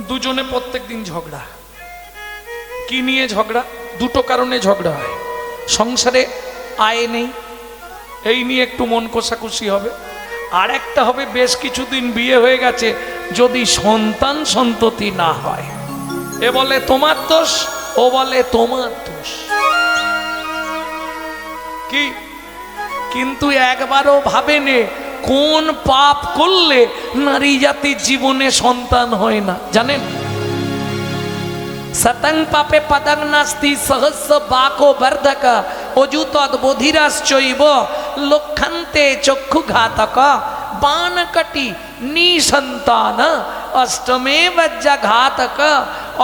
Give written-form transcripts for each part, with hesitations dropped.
দুজনে প্রত্যেক দিন ঝগড়া। কি নিয়ে ঝগড়া? দুটো কারণে ঝগড়া হয়। সংসারে আয় নেই, এই নিয়ে একটু মন কষাকষি হবে। আর একটা হবে বেশ কিছুদিন বিয়ে হয়ে গেছে, যদি সন্তান সন্ততি না হয়, এ বলে তোমার দোষ, ও বলে তোমার দোষ। কি কিন্তু একবারও ভাবেনে কোন পাপ করলে নারী জাতির জীবনে সন্তান হয় না জানেন? সতং পাপে পদং নাস্তি সহস্র বাকো বর্ধক অযুতদ বধিরাশ্চৈব লক্ষন্তে চক্ষু ঘাতক বানকটি নিসন্তান অষ্টমে বজ্জা ঘাতক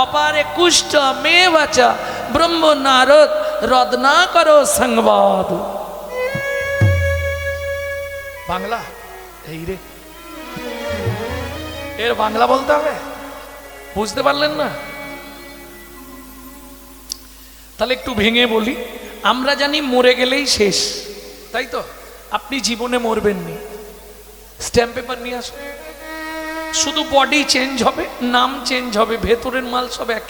অপারে কুষ্ঠ মেবচ ব্রহ্ম নারদ রদনা করো সংবাদ। বাংলা এই রে, এর বাংলা বলতে হবে, বুঝতে পারলেন না? তাহলে একটু ভেঙে বলি। আমরা জানি মরে গেলেই শেষ, তাই তো? আপনি জীবনে মরবেন নি, স্ট্যাম্প পেপার নিয়ে আসুন, শুধু বডি চেঞ্জ হবে, নাম চেঞ্জ হবে, ভেতরের মাল সব এক।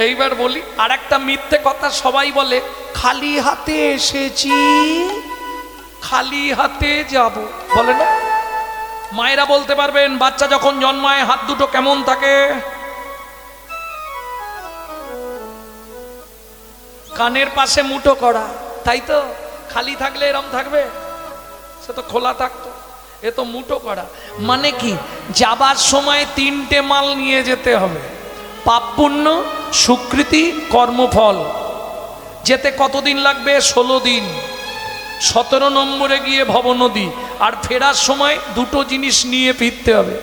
এইবার বলি আর একটা মিথ্যে কথা সবাই বলে, খালি হাতে এসেছি খালি হাতে যাব, বলে না? মায়েরা বলতে পারবেন বাচ্চা যখন জন্মায় হাত দুটো কেমন থাকে? কানের পাশে মুঠো করা, তাই তো? খালি থাকলে এরম থাকবে? সে তো খোলা থাকতো, এ তো মুঠো করা। মানে কি? যাবার সময় তিনটে মাল নিয়ে যেতে হবে, পাপ পুণ্য, সুকৃতি, কর্মফল। যেতে কতদিন লাগবে? 16 দিন। 17 নম্বরে গিয়ে ভবনদী, আর ফেরার সময় দুটো জিনিস নিয়ে ফিরতে হবে।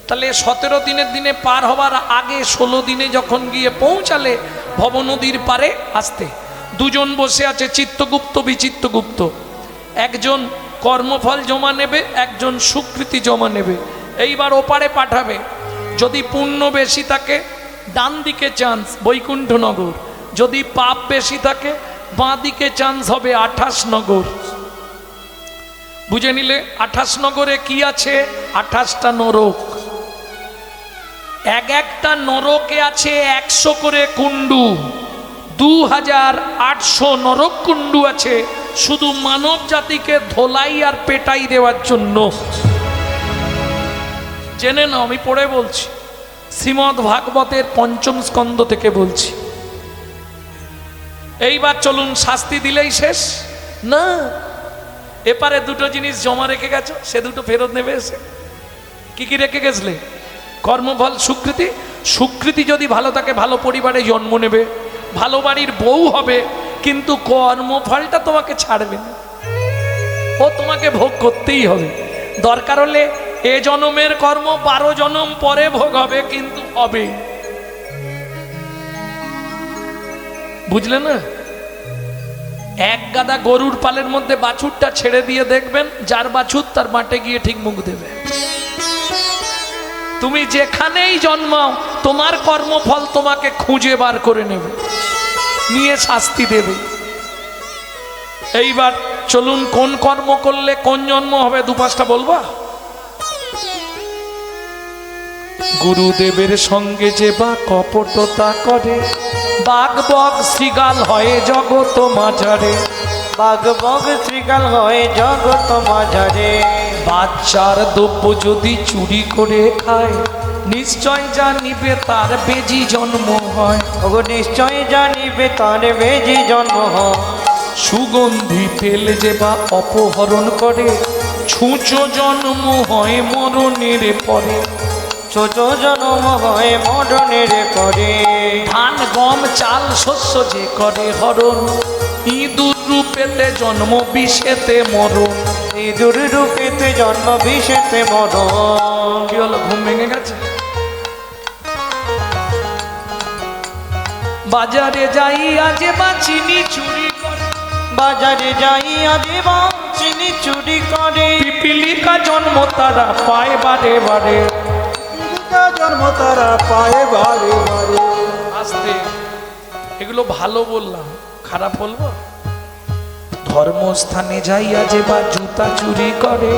তাহলে 17 দিনের দিনে পার হবার আগে 16 দিনে যখন গিয়ে পৌঁছালে ভবনদীর পারে আসতে, দুজন বসে আছে, চিত্তগুপ্ত বিচিত্তগুপ্ত। একজন কর্মফল জমা নেবে, একজন সুকৃতি জমা নেবে। এইবার ওপারে পাঠাবে। যদি পুণ্য বেশি থাকে ডান দিকে চান্স বৈকুণ্ঠনগর, যদি পাপ বেশি থাকে বাঁ দিকে চান্স হবে 28 নগর। বুঝে নিলে? 28 নগরে কি আছে? 28টা নরক। একটা নরকে আছে 100 করে কুণ্ডু, 2800 নরক কুণ্ডু আছে শুধু মানব জাতিকে ধোলাই আর পেটাই দেওয়ার জন্য। জেনে নাও, আমি পড়ে বলছি, শ্রীমদ্ ভাগবতের 5ম স্কন্ধ থেকে বলছি। এইবার চলুন, শাস্তি দিলেই শেষ না, এপারে দুটো জিনিস জমা রেখে গেছো, সে দুটো ফেরত নেবে এসে। কি কি রেখে গেছলে? কর্মফল, সুকৃতি। সুকৃতি যদি ভালো থাকে ভালো পরিবারে জন্ম নেবে, ভালো বাড়ির বউ হবে, কিন্তু কর্মফলটা তোমাকে ছাড়বে না, ও তোমাকে ভোগ করতেই হবে। দরকার হলে এ জন্মের কর্ম 12 জন্ম পরে ভোগ হবে, কিন্তু হবে। বুঝলে না? এক গাদা গরুর পালের মধ্যে বাছুরটা ছেড়ে দিয়ে দেখবেন, যার বাছুর তার মাঠে গিয়ে ঠিক মুখ দেবে। তুমি যেখানেই জন্মাও তোমার কর্মফল তোমাকে খুঁজে বার করে নেবে, নিয়ে শাস্তি দেবে। এইবার চলুন, কোন কর্ম করলে কোন জন্ম হবে 2-5টা বলবা। গুরুদেবের সঙ্গে যে বা কপটতা করে, বাঘ বগ শ্রীগাল হয় জগত মাঝারে। বাঘ বগ শ্রীগাল হয় জগত মাঝারে। বাচ্চার দ্রব্য যদি চুরি করে খায়, নিশ্চয় জানিবে তার বেজি জন্ম হয়। ওগো নিশ্চয় জানিবে তার বেজি জন্ম হয়। সুগন্ধি তেল যে বা অপহরণ করে, ছুঁচো জন্ম হয় মরণের পরে। ছোট জন্ম হয় মরণের পরে। ধান গম চাল শস্য যে করে হরণ, ইঁদুর রূপেতে জন্ম বিষেতে মরণ। ইঁদুর রূপেতে জন্ম বিষেতে মরণ। কি হলো, ঘুম ভেঙে গেছে? বাজারে যাইয়া যে বা চিনি চুরি করে, বাজারে যাইয়া যে বা চিনি চুরি করে। পিপিলিকা জন্ম তারা পায় বারে বারে। জন্ম তারা পায় বারে বারে। আস্তে, এগুলো ভালো বললাম, খারাপ বলবো? ধর্মস্থানে যাইয়া যে বা জুতা চুরি করে,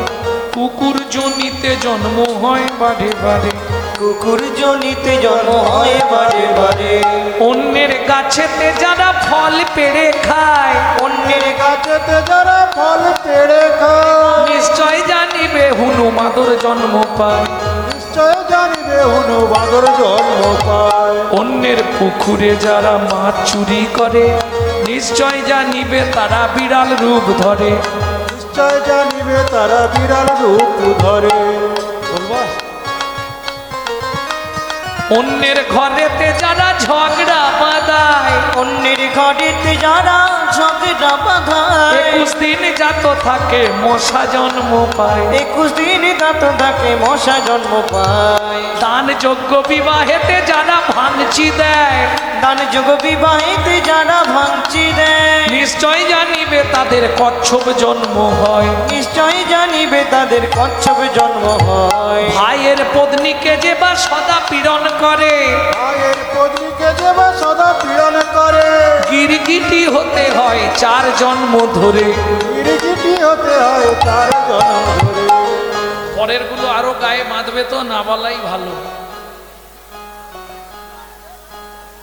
কুকুর জনিতে জন্ম হয় বারে বারে, কুকুর জনিতে জন্ম হয় বারে বারে। অন্যের গাছেতে যারা ফল পেড়ে খায়, অন্যের গাছেতে যারা ফল পেড়ে খায়, নিশ্চয় জানিবে হনুমাদর জন্ম পায়। নিশ্চয় জানিবে হনু বাদর জন্ম পায়। অন্যের পুকুরে যারা মাছ চুরি করে, নিশ্চয় জানিবে তারা বিড়াল রূপ ধরে। নিশ্চয় জানিবে তারা বিড়াল রূপ ধরে। বলবা? অন্যের ঘরেতে যারা ঝগড়া বাঁধায়, অন্যের ঘরেতে যারা ঝগড়া বাঁধায়, 21 দিন যাত থাকে মশা জন্ম পায়। 21 দিন দাঁত থাকে মশা জন্ম পায়। দান যোগ্য বিবাহেতে যারা ভাঙচি দেয়, দান যোগ বিবাহিতে যারা ভাঙচি দেয়, নিশ্চয় জানিবে তাদের কচ্ছপ জন্ম হয়। নিশ্চয় জানিবে তাদের কচ্ছপ জন্ম হয়। ভাইয়ের পত্নীকে যে বা সদা পীড়ন করে, ভাইয়ের পত্নীকে যে বা সদা পীড়ন করে, গিরগিটি হতে হয় 4 জন্ম ধরে। গিরগিটি হতে হয় 4 জন্ম ধরে। পরের গুলো আরো গায়ে বাঁধবে তো, না বলাই ভালো।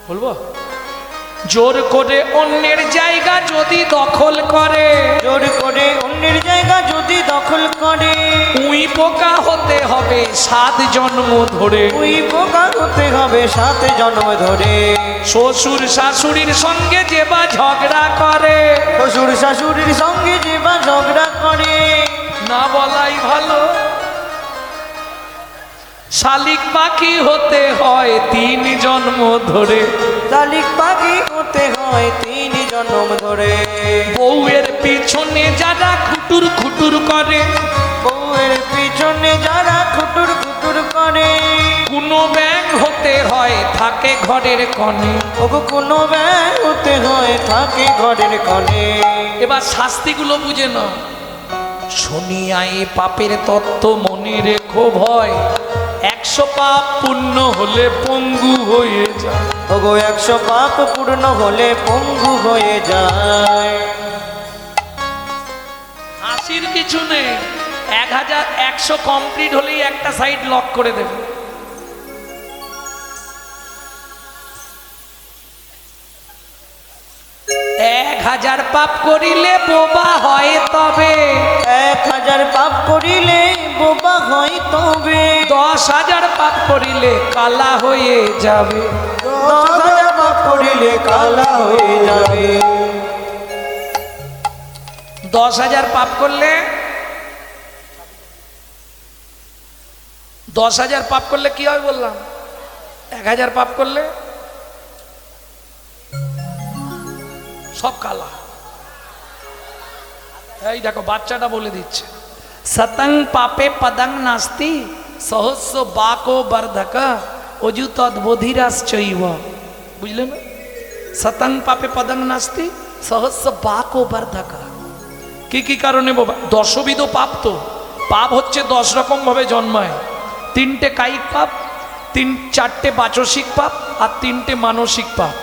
বলবো? জোর করে অন্যের জায়গা যদি দখল করে, জোর করে অন্যের জায়গা যদি দখল করে, উই পোকা হতে হবে 7 জন্ম ধরে। ওই পোকা হতে হবে 7 জন্ম ধরে। শ্বশুর শাশুড়ির সঙ্গে যে বা ঝগড়া করে, শ্বশুর শাশুড়ির সঙ্গে যে বা ঝগড়া করে, না বলাই ভালো। শালিক পাখি হতে হয় 3 জন্ম ধরে। শালিক পাখি হতে হয় 3 জন্ম ধরে। বউয়ের পিছনে যারা খুটুর খুটুর করে, বউয়ের পিছনে যারা খুটুর খুটুর করে, কোনো ব্যাং হতে হয় থাকে ঘরের কনে। ওগো কোনো ব্যাং হতে হয় থাকে ঘরের কনে। এবার শাস্তিগুলো বুঝে না। শুনিয়াই পাপের তত্ত্ব মনে রেখো ভয়, 100 পাপ পূর্ণ হলে পঙ্গু হয়ে যায়। ওগো 100 পাপ পূর্ণ হলে পঙ্গু হয়ে যায়। হাসির কিছু নেই। 1100 কমপ্লিট হলেই একটা সাইড লক করে দেবে। এক 1000 পাপ করিলে বোবা হয় তবে, 1000 পাপ করিলে বোবা হয় তবে, 10,000 পাপ করিলে কালা হয়ে যাবে। 10,000 পাপ করিলে কালা হয়ে যাবে। 10,000 পাপ করলে, 10,000 পাপ করলে কি হবে বললাম? 1000 পাপ করলে সব কালা। এই দেখো বাচ্চাটা বলে দিচ্ছে, সতং পাপে পদং নাস্তি সহস্র বাকো বর্ধকা অজু তদ্বোধিরাশ্চৈব। বুঝলে না? সতং পাপে পদং নাস্তি সহস্র বাকো বর্ধকা। কি কি কারণে বাবা? 10বিধ পাপ। তো পাপ হচ্ছে 10 রকম ভাবে জন্মায়। 3টে কায়িক পাপ, 4টে বাচসিক পাপ আর 3টে মানসিক পাপ।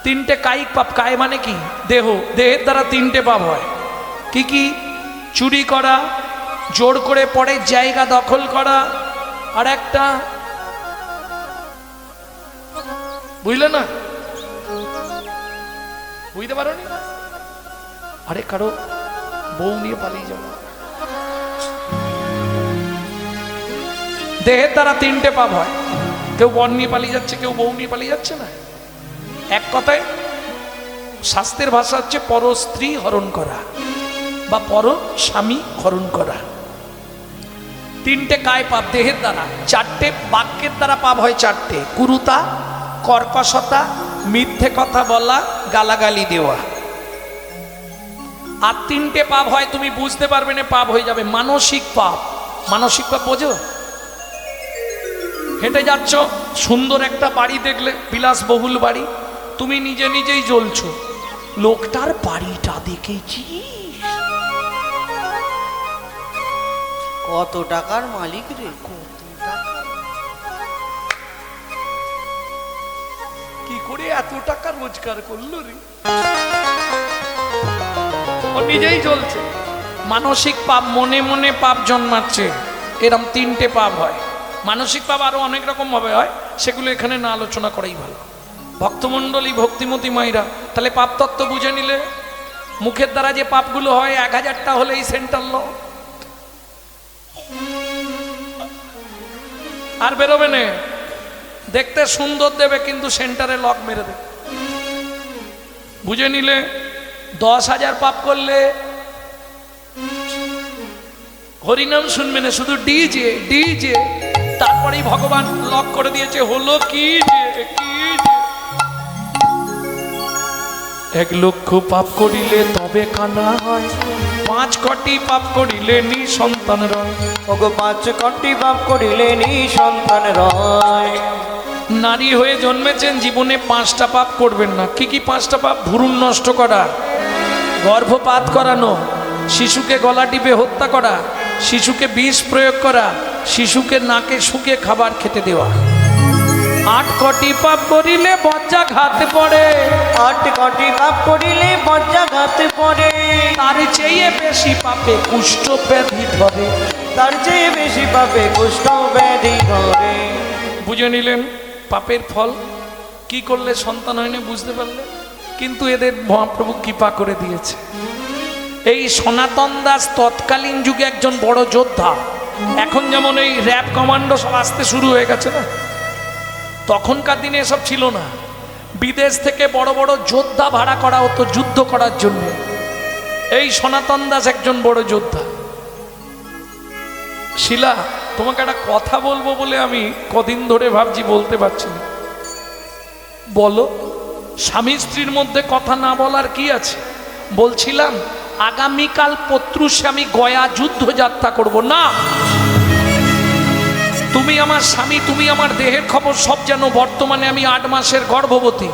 3টে কায়িক পাপ। কায় মানে কি? দেহ। দেহের দ্বারা 3টে পাপ হয়। কি কি? চুরি করা, জোর করে পরের জায়গা দখল করা, আর একটা বুঝলে না? বুঝতে পারো নি? আরে কারো বউ নিয়ে পালিয়ে যাও। দেহের দ্বারা 3টে পাপ হয়। কেউ বর নিয়ে পালিয়ে যাচ্ছে, কেউ বউ নিয়ে পালিয়ে যাচ্ছে না। এক কথায় শাস্ত্রের ভাষা হচ্ছে পর স্ত্রী হরণ করা বা পর স্বামী হরণ করা। 3টে কায় পাপ দেহের দ্বারা। 4টে বাক্যের দ্বারা পাপ হয়। 4টে: কুরুতা, কর্কশতা, মিথ্যে কথা বলা, গালাগালি দেওয়া। আর 3টে পাপ হয়, তুমি বুঝতে পারবে না, পাপ হয়ে যাবে মানসিক পাপ। মানসিক পাপ বোঝো? হেঁটে যাচ্ছ, সুন্দর একটা বাড়ি দেখলে, বিলাসবহুল বাড়ি, তুমি নিজে নিজেই জ্বলছো, লোকটার বাড়িটা দেখেছি, কত টাকার মালিক রে, কি করে এত টাকা রোজগার করলো রে। ও নিজেই জ্বলছে, মানসিক পাপ, মনে মনে পাপ জন্মাচ্ছে, এরম তিনটে পাপ হয়। মানসিক পাপ আরো অনেক রকম ভাবে হয়, সেগুলো এখানে না আলোচনা করাই ভালো। ভক্তমণ্ডলী, ভক্তিমতী মাইরা, তাহলে পাপ তত্ত্ব বুঝে নিলে মুখের দ্বারা যে পাপগুলো হয় 1000টা হলেই সেন্টার ল, আর বেরোবে না। দেখতে সুন্দর দেবে কিন্তু সেন্টারে লক মেরে দেবে। বুঝে নিলে 10,000 পাপ করলে হরিনাম শুনবে না, শুধু ডিজে ডিজে। তারপরেই ভগবান লক করে দিয়েছে, হলো কি যে 1 লক্ষ পাপ করিলে তবে কানা হয়, 5 কোটি পাপ করিলে নিঃসন্তান রয়। ওগো 5 কোটি পাপ করিলে নিঃসন্তান রয়। নারী হয়ে জন্মেছেন, জীবনে 5টা পাপ করবেন না। কি কি 5টা পাপ? ভ্রূণ নষ্ট করা, গর্ভপাত করানো, শিশুকে গলা টিপে হত্যা করা, শিশুকে বিষ প্রয়োগ করা, শিশুকে নাকে শুকে খাবার খেতে দেওয়া। 8 কোটি পাপ করিলে বজ্রাঘাত পড়ে, 8 কোটি পাপ করিলে বজ্রাঘাত পড়ে। তার চেয়ে বেশি পাপে কুষ্ঠ ব্যাধি ধরে, তার চেয়ে বেশি পাপে কুষ্ঠ ব্যাধি ধরে। বুঝে নিলেন পাপের ফল। কি করলে সন্তান হয়নি বুঝতে পারলে, কিন্তু এদের মহাপ্রভু কৃপা করে দিয়েছে। এই সনাতন দাস তৎকালীন যুগে একজন বড় যোদ্ধা। এখন যেমন এই র্যাব কমান্ডো সব আসতে শুরু হয়ে গেছে না, তখনকার দিনে এসব ছিল না। বিদেশ থেকে বড় বড় যোদ্ধা ভাড়া করা হতো যুদ্ধ করার জন্য। এই সনাতন দাস একজন বড় যোদ্ধা। শিলা, তোমাকে একটা কথা বলবো বলে আমি কদিন ধরে ভাবছি, বলতে পারছি না। বলো। স্বামী স্ত্রীর মধ্যে কথা না বলার কি আছে? বলছিলাম আগামীকাল পত্রুষে আমি গয়া যুদ্ধ যাত্রা করব না। তুমি আমার স্বামী, তুমি আমার দেহের খবর সব জানো। বর্তমানে আমি 8 মাসের গর্ভবতী,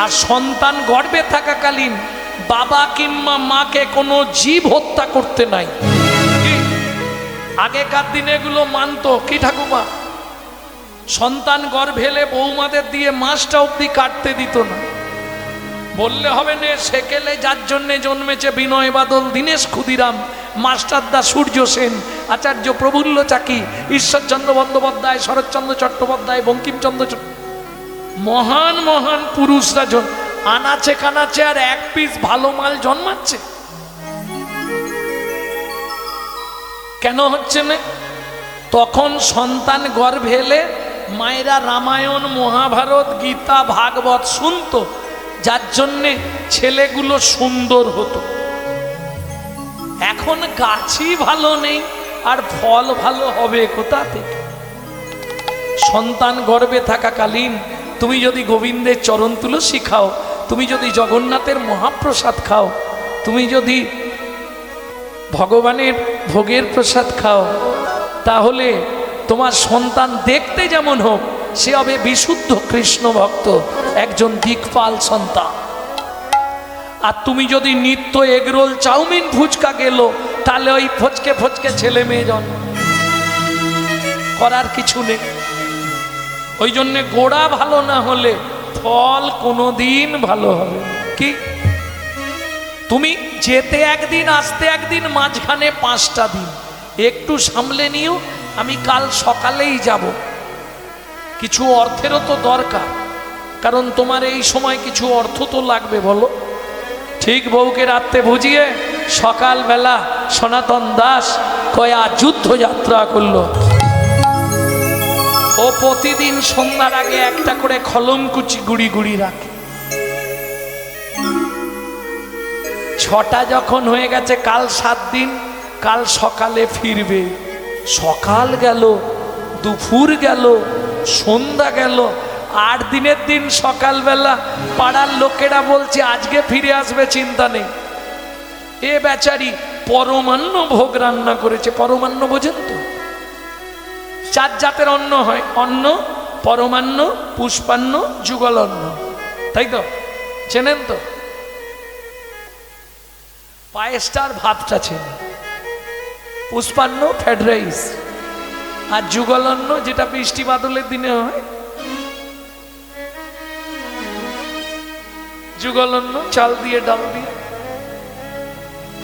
আর সন্তান গর্ভে থাকাকালীন বাবা কিংবা মাকে কোনো জীব হত্যা করতে নাই। আগেকার দিনে এগুলো মানতো কি ঠাকুমা? সন্তান গর্ভে এলে বৌমাদের দিয়ে মাসটা অবধি কাটতে দিত না। বললে হবে না, সেকেলে যার জন্যে জন্মেছে বিনয় বাদল, দীনেশ ক্ষুদিরাম, মাস্টারদা সূর্য সেন, আচার্য প্রফুল্ল চাকি, ঈশ্বরচন্দ্র বন্দ্যোপাধ্যায়, শরৎচন্দ্র চট্টোপাধ্যায়, বঙ্কিমচন্দ্র মহান মহান পুরুষরা আনাচে কানাচে আর 1 পিস ভালো মাল জন্মাচ্ছে। কেন হচ্ছে না? তখন সন্তান গর্ভে এলে মায়েরা রামায়ণ, মহাভারত, গীতা, ভাগবত শুনতো, যার জন্যে ছেলেগুলো সুন্দর হতো। এখন গাছই ভালো নেই, আর ফল ভালো হবে কোথা থেকে? সন্তান গর্ভে থাকাকালীন তুমি যদি গোবিন্দের চরণ তুলসী খাও, তুমি যদি জগন্নাথের মহাপ্রসাদ খাও, তুমি যদি ভগবানের ভোগের প্রসাদ খাও, তাহলে তোমার সন্তান দেখতে যেমন হোক, সে হবে বিশুদ্ধ কৃষ্ণ ভক্ত, একজন দিকপাল সন্তান। আর তুমি যদি নিত্য এগরোল, চাউমিন, ফুচকা গেলো, তাহলে ওই ফচকে ফচকে ছেলে মেয়ে জন্ম, করার কিছু নেই। ওই জন্যে গোড়া ভালো না হলে ফল কোনোদিন ভালো হবে কি? তুমি যেতে একদিন, আসতে একদিন, মাঝখানে 5টা দিন একটু সামলে নিও। আমি কাল সকালেই যাব। কিছু অর্থেরও তো দরকার, কারণ তোমার এই সময় কিছু অর্থ তো লাগবে, বলো ঠিক? বউকে রাত্রে বুঝিয়ে সকালবেলা সনাতন দাস কয়া যুদ্ধ যাত্রা করলো। ও প্রতিদিন সন্ধ্যার আগে একটা করে খলমকুচি গুড়ি গুড়ি রাখে। 6টা যখন হয়ে গেছে, কাল 7 দিন, কাল সকালে ফিরবে। সকাল গেল, দুপুর গেল, সন্ধ্যা গেল, 8 দিনের দিন সকালবেলা পাড়ার লোকেরা বলছে আজকে ফিরে আসবে, চিন্তা নেই। এ বেচারি পরমান্ন ভোগ রান্না করেছে। পরমান্ন বোঝেন তো? 4 জাতের অন্ন হয়, অন্ন, পরমান্ন, পুষ্পান্ন, যুগল অন্ন, তাই তো? চেনেন তো? পায়েসটার ভাতটা চেনে, পুষ্পান্ন ফ্রাইড রাইস, আর যুগল অন্ন যেটা বৃষ্টি বাদলের দিনে হয়, যুগল অন্ন চাল দিয়ে ডাল দিয়ে।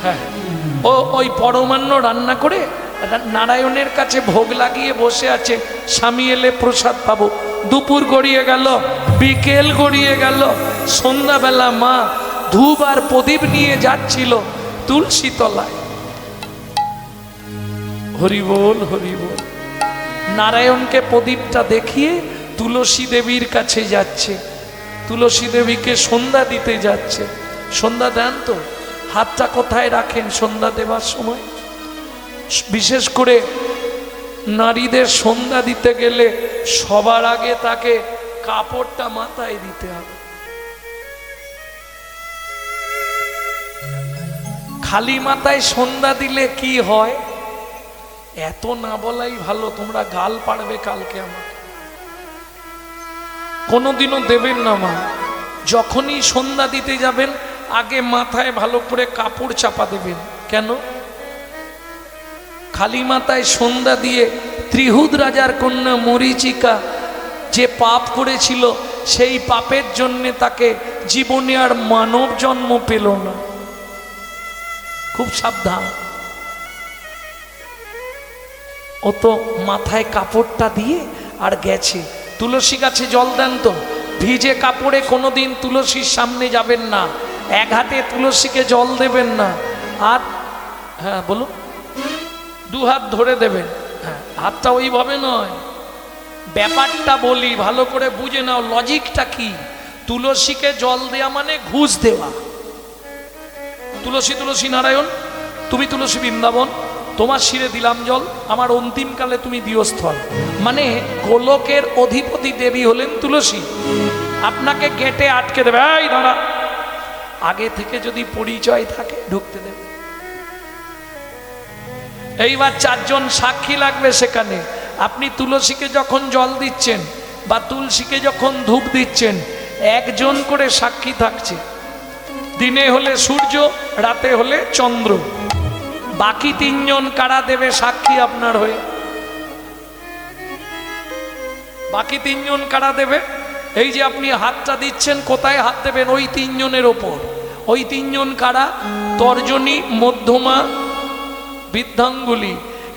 হ্যাঁ, ওই পরমান্ন রান্না করে নারায়ণের কাছে ভোগ লাগিয়ে বসে আছে, স্বামী এলে প্রসাদ পাবো। দুপুর গড়িয়ে গেল, বিকেল গড়িয়ে গেল, সন্ধ্যাবেলা মা ধূপ আর প্রদীপ নিয়ে যাচ্ছিল তুলসী তলায়। হরি বল হরি বল। নারায়ণকে প্রদীপটা দেখিয়ে তুলসী দেবীর কাছে যাচ্ছে, তুলসী দেবীকে সন্ধ্যা দিতে যাচ্ছে। সন্ধ্যা দেন তো? হাতটা কোথায় রাখেন সন্ধ্যা দেবার সময়? বিশেষ করে নারীদের সন্ধ্যা দিতে গেলে সবার আগে তাকে কাপড়টা মাথায় দিতে হবে। খালি মাথায় সন্ধ্যা দিলে কি হয় এত না বলাই ভালো, তোমরা গাল পাড়বে কালকে আমাকে। কোনোদিনও দেবেন না মা, যখনই সন্ধ্যা দিতে যাবেন আগে মাথায় ভালো করে কাপড় চাপা দেবেন। কেন? খালি মাথায় সন্ধ্যা দিয়ে ত্রিহুদ রাজার কন্যা মরীচিকা যে পাপ করেছিল, সেই পাপের জন্যে তাকে জীবনে আর মানব জন্ম পেল না। খুব সাবধান। ও তো মাথায় কাপড়টা দিয়ে আর গেছে। তুলসী গাছে জল দেন তো, ভিজে কাপড়ে কোনোদিন তুলসীর সামনে যাবেন না, এক হাতে তুলসীকে জল দেবেন না। আর হ্যাঁ বলুন, দু হাত ধরে দেবেন। হ্যাঁ, হাতটা ওইভাবে নয়। ব্যাপারটা বলি ভালো করে বুঝে নাও, লজিকটা কি। তুলসীকে জল দেয়া মানে ঘুষ দেওয়া। তুলসী তুলসী নারায়ণ, তুমি তুলসী বৃন্দাবন, তোমার শিরে দিলাম জল, আমার অন্তিমকালে তুমি দিও স্থল। মানে গোলকের অধিপতি দেবী হলেন তুলসী। আপনাকে গেটে আটকে দেবে, এই দাঁড়া। আগে থেকে যদি পরিচয় থাকে ঢুকতে দেবে। এইবার চারজন সাক্ষী লাগবে সেখানে। আপনি তুলসীকে যখন জল দিচ্ছেন বা তুলসীকে যখন ধূপ দিচ্ছেন, একজন করে সাক্ষী থাকছে। দিনে হলে সূর্য, রাতে হলে চন্দ্র। বাকি তিনজন কারা দেবে সাক্ষী আপনার হয়ে? বাকি তিনজন কারা দেবে? এই যে আপনি হাতটা দিচ্ছেন, কোথায় হাত দেবেন? ওই তিনজনের ওপর। ওই তিনজন কারা? তর্জনী, মধ্যমা, বৃদ্ধাঙ্গুলি।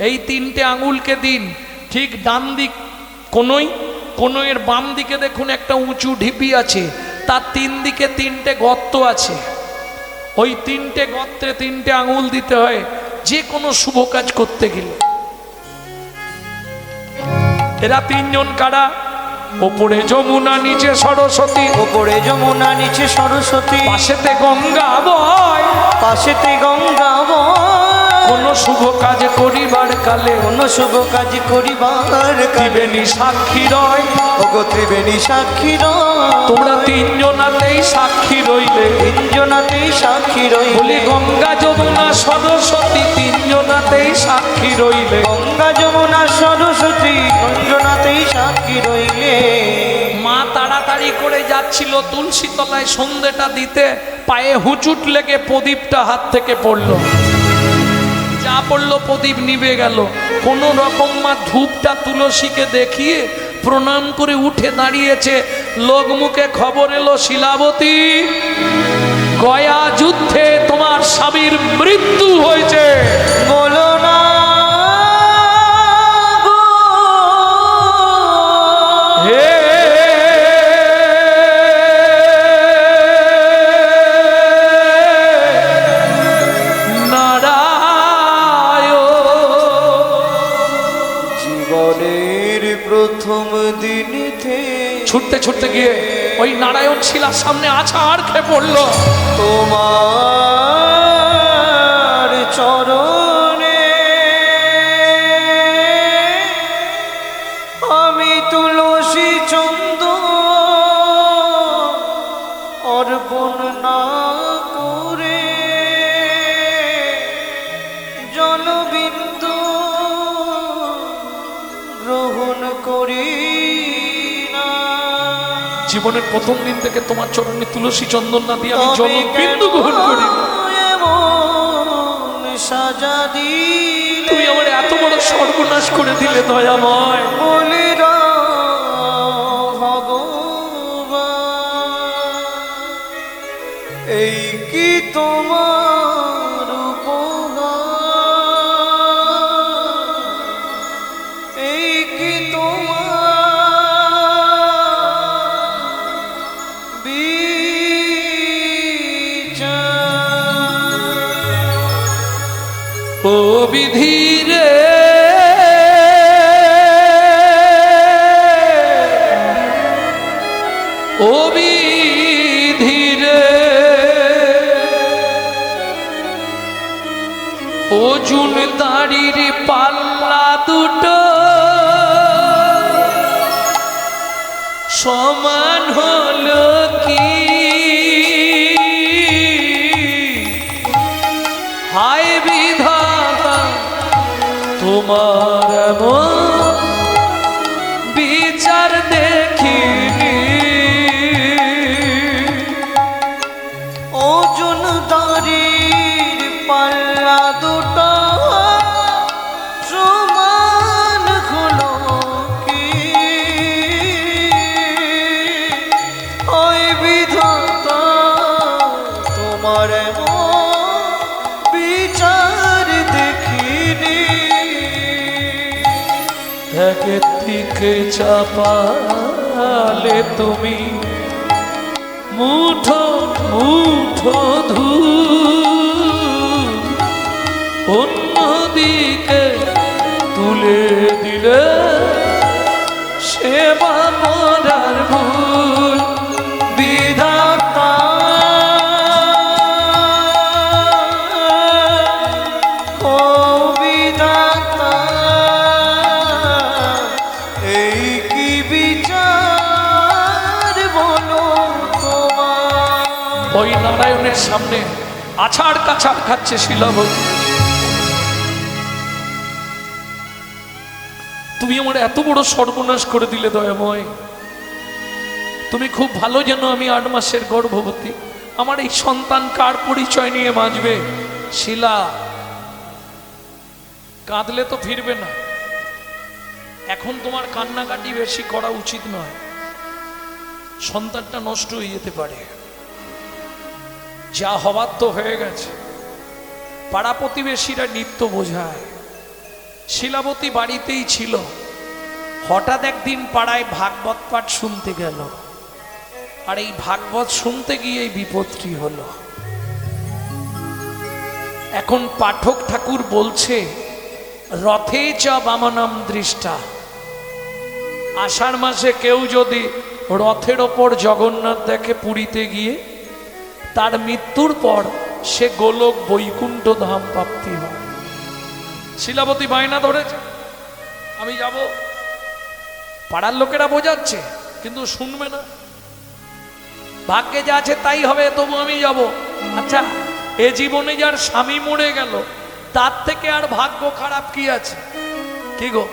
এই তিনটে আঙুলকে দিন ঠিক ডান দিক কোনোই, কোনোয়ের বাম দিকে দেখুন একটা উঁচু ঢিপি আছে, তার তিন দিকে তিনটে গর্ত আছে। ওই তিনটে গর্তে তিনটে আঙুল দিতে হয় যে কোনো শুভ কাজ করতে গেলে। এরা তিনজন কারা? ওপরে যমুনা, নিচে সরস্বতী। ওপরে যমুনা, নিচে সরস্বতী। পাশেতে গঙ্গা বয়, পাশেতে গঙ্গা বয়। কোন শুভ কাজ করিবার কালে, কোন শুভ কাজ করিবার কালে ত্রিবেণী সাক্ষী রয়। ওগো ত্রিবেণী সাক্ষী রয়। তোমরা তিনজনাতেই সাক্ষী রইলে, তিনজনাতেই সাক্ষী রইলে। বলি গঙ্গা যমুনা সরস্বতী তিনজনাতেই সাক্ষী রইলে। গঙ্গা যমুনা সরস্বতী তিনজনাতেই সাক্ষী রইলে। মা তাড়াতাড়ি করে যাচ্ছিল তুলসী তলায় সন্ধ্যেটা দিতে, পায়ে হুচুট লেগে প্রদীপটা হাত থেকে পড়লো। যা পড়লো প্রদীপ নিভে গেল। কোন রকম মা ধূপটা তুলসীকে দেখিয়ে প্রণাম করে উঠে দাঁড়িয়েছে। লোক মুখে খবর এলো, শিলাবতী, গয়া যুদ্ধে তোমার স্বামীর মৃত্যু হয়েছে। বলো না হে প্রথম দিন ছুটতে ছুটতে গিয়ে ওই নারায়ণ শিলার সামনে আছাড় খেয়ে পড়লো। তোমার চরণে আমি তুলসী চন্দন অর্পণ না করে জলবিন্দু গ্রহণ করি। জীবনের প্রথম দিন থেকে তোমার চরণে তুলসী চন্দন না দিয়ে আমি জলবিন্দু গ্রহণ করি। সাজা দিলে তুমি আমার এত বড় সর্বনাশ করে দিলে দয়াময়। বলে ভগবান এই কি তোমার বিধি রে ও বিধি রে অর্জুন দাড়ির পাল্লা দুটো সমান হলো কি হায় বিধাতা তোমার এমন বিচার দেখিনি অর্জুন দাড়ির পাল্লা দুটো সমান হলো কি ওই বিধাতা তোমার বিচার দেখিনি একের দিকে চাপালে তুমি মুঠো মুঠো ধূপ অন্যদিকে তুলে দিলে সেবা মরার ভুল বিধাতা ও বিধাতা এই কি বিচার বলো তোমার ওই নারায়ণের সামনে আছাড় কাছাড় খাচ্ছে শিলাবতী। তুমি আমার এত বড় সর্বনাশ করে দিলে দয়াময়। তুমি খুব ভালো জানো আমি 8 মাসের গর্ভবতী। আমার এই সন্তান কার পরিচয় নিয়ে বাঁচবে? শিলা, কাঁদলে তো ফিরবে না। এখন তোমার কান্নাকাটি বেশি করা উচিত নয়, সন্তানটা নষ্ট হয়ে যেতে পারে। যা হবার তো হয়ে গেছে। পাড়া প্রতিবেশীরা নিত্য বোঝায়। শিলাবতী বাড়িতেই ছিল, হঠাৎ একদিন পাড়ায় ভাগবত পাঠ শুনতে গেল, আর এই ভাগবত শুনতে গিয়ে এই বিপদটি হলো। এখন পাঠক ঠাকুর বলছে রথে চ বামনাম দৃষ্টা, আষাঢ় মাসে কেউ যদি রথের ওপর জগন্নাথ দেখে পুরীতে গিয়ে, তার মৃত্যুর পর সে গোলক বৈকুণ্ঠ ধাম প্রাপ্তি হয়। শিলাবতী বায়না ধরেছে আমি যাব। পাড়ার লোকেরা বোঝাচ্ছে কিন্তু শুনবে না। ভাগ্যে যা আছে তাই হবে, তবু আমি যাব। আচ্ছা, এ জীবনে যার স্বামী মরে গেল তার থেকে আর ভাগ্য খারাপ কি আছে? কি গো,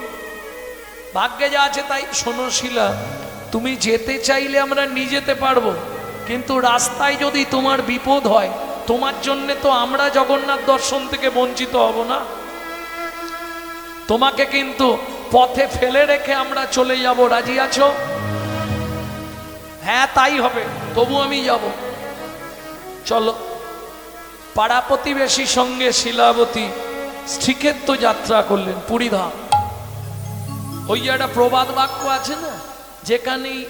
ভাগ্যে যা আছে তাই। শোনো শিলা, তুমি যেতে চাইলে আমরা নিয়ে যেতে পারবো, কিন্তু রাস্তায় যদি তোমার বিপদ হয়, তোমার জন্য তো আমরা জগন্নাথ দর্শন থেকে বঞ্চিত হব না। তোমাকে কিন্তু পথে ফেলে রেখে আমরা চলে যাব, রাজি আছো? হ্যাঁ তাই হবে, তবু আমি যাব। চলো। পাড়া প্রতিবেশীর সঙ্গে শিলাবতী শ্রীক্ষেত্র যাত্রা করলেন, পুরীধাম। ওই একটা প্রবাদ বাক্য আছে না, যেখানেই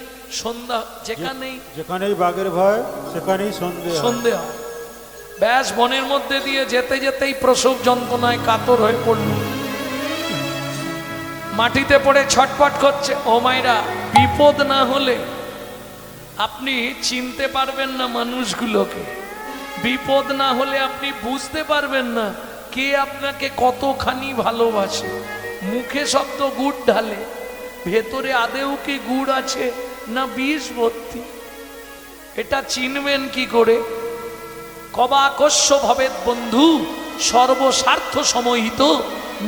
সন্ধ্যা, যেখানেই বাঘের ভয় সেখানেই সন্ধে হয়। ব্যাস বনের মধ্যে দিয়ে যেতে যেতেই প্রসব যন্ত্রণায় কাতর হয়ে পড়ল, মাটিতে পড়ে ছটপট করছে। ও মায়েরা, বিপদ না হলে আপনি চিনতে পারবেন না মানুষগুলোকে। বিপদ না হলে আপনি বুঝতে পারবেন না কে আপনাকে কতখানি ভালোবাসে। মুখে শব্দ গুড় ঢালে, ভেতরে আদেও কি গুড় আছে না বিষ ভর্তি, এটা চিনবেন কি করে? কবাকস্য ভবেদ বন্ধু সর্বস্বার্থ সমহিত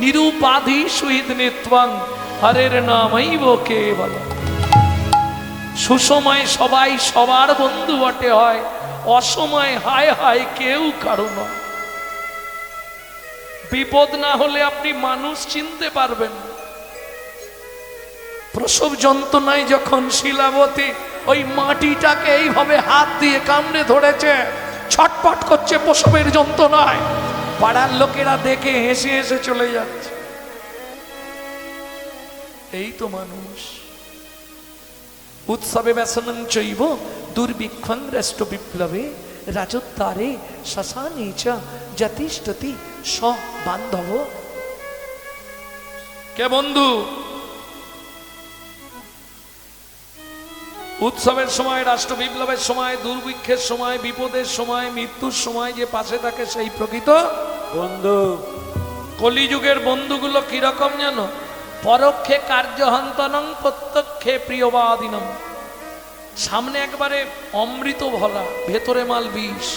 নিরুপাধি সুহিত নেত্বাং হরের নামৈব কেবল। সুসময় সবাই সবার বন্ধু বটে হয়, অসময় হায় হায় কেউ কারো নয়। বিপদ না হলে আপনি মানুষ চিনতে পারবেন। প্রসব যন্ত্রণায় যখন শিলাবতী ওই মাটিটাকে এইভাবে হাত দিয়ে কামড়ে ধরেছে, ছটপট করছে প্রসবের যন্ত্রণায়, পাড়ার লোকেরা দেখে হেসে হেসে চলে যাচ্ছে। এই তো মানুষ। উৎসবে ব্যসনং চৈব দুর্ভিক্ষং রাষ্ট্র বিপ্লবে রাজোদ্ধারে শ্মশানে চ যতিষ্ঠতি স বান্ধব কে বন্ধু? উৎসবের সময়, রাষ্ট্র বিপ্লবের সময়, দুর্ভিক্ষের সময়, বিপদের সময়, মৃত্যুর সময় যে পাশে থাকে সেই প্রকৃত বন্ধু। কলিযুগের বন্ধুগুলো কিরকম জানো? পরোক্ষে কার্যহন্তনং, প্রত্যক্ষে প্রিয়বাদিনম। সামনে একবারে অমৃত ভরা, ভেতরে মাল বিষ।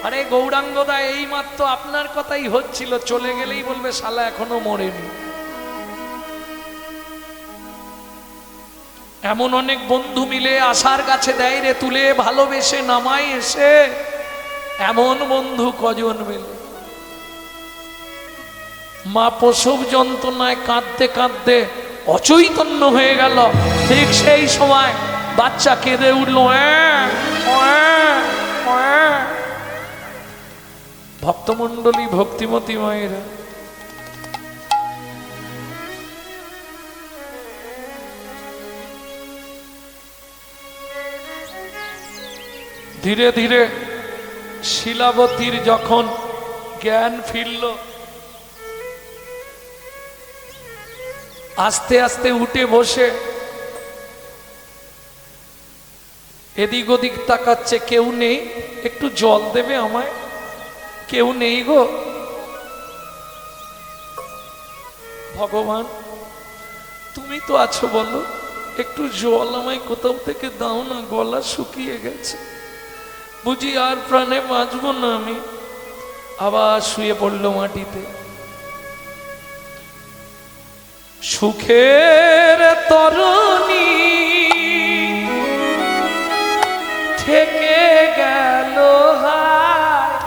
আরে গৌরাঙ্গদা এই মাত্র আপনার কথাই হচ্ছিল, চলে গেলেই বলবে শালা এখনো মরেনি। এমন অনেক বন্ধু মিলে আশার কাছে দেয় রে তুলে, ভালোবেসে নামাই এসে। এমন বন্ধু কজন মেলে? মা প্রসব যন্ত্রণায় কাঁদতে কাঁদতে অচৈতন্য হয়ে গেল, ঠিক সেই সময় বাচ্চা কেঁদে উঠল। ভক্তমণ্ডলী, ভক্তিমতী মায়েরা, ধীরে ধীরে শিলাবতীর যখন জ্ঞান ফিরল, আস্তে আস্তে উঠে বসে এদিক ওদিক তাকাচ্ছে, কেউ নেই, একটু জল দেবে আমায়? কেউ নেই গো। ভগবান তুমি তো আছো, বলো একটু জল আমায় কোথাও থেকে দাও না, গলা শুকিয়ে গেছে, বুঝি আর প্রাণে বাঁচবো না আমি। আবার শুয়ে পড়লো মাটিতে। সুখের তরণী থেকে গেল হায়,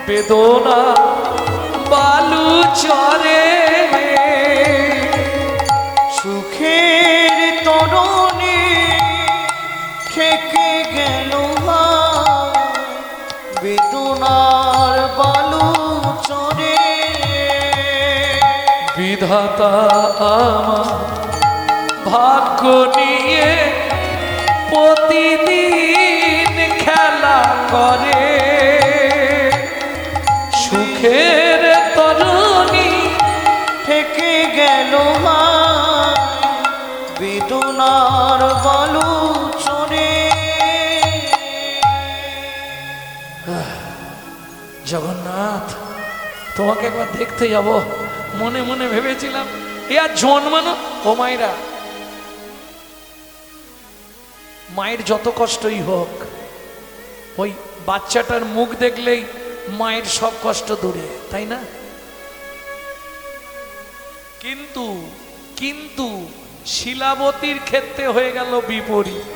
বেদনা বালু চরে। সুখের তরণী থেকে গেল হায়, বেদনার বালু চরে। বিধাতা আমার ভাগ্য নিয়ে প্রতিদিন খেলা করে। সুখের তরণী থেকে গেল হায়, বেদনার বালু চরে। জগন্নাথ তোমাকে একবার দেখতে যাব, মনে মনে ভেবেছিলাম এ আর জন্মানো। ও মায়েরা, মায়ের যত কষ্টই হোক, ওই বাচ্চাটার মুখ দেখলেই মায়ের সব কষ্ট দূরে, তাই না? কিন্তু কিন্তু শিলাবতীর ক্ষেত্রে হয়ে গেল বিপরীত।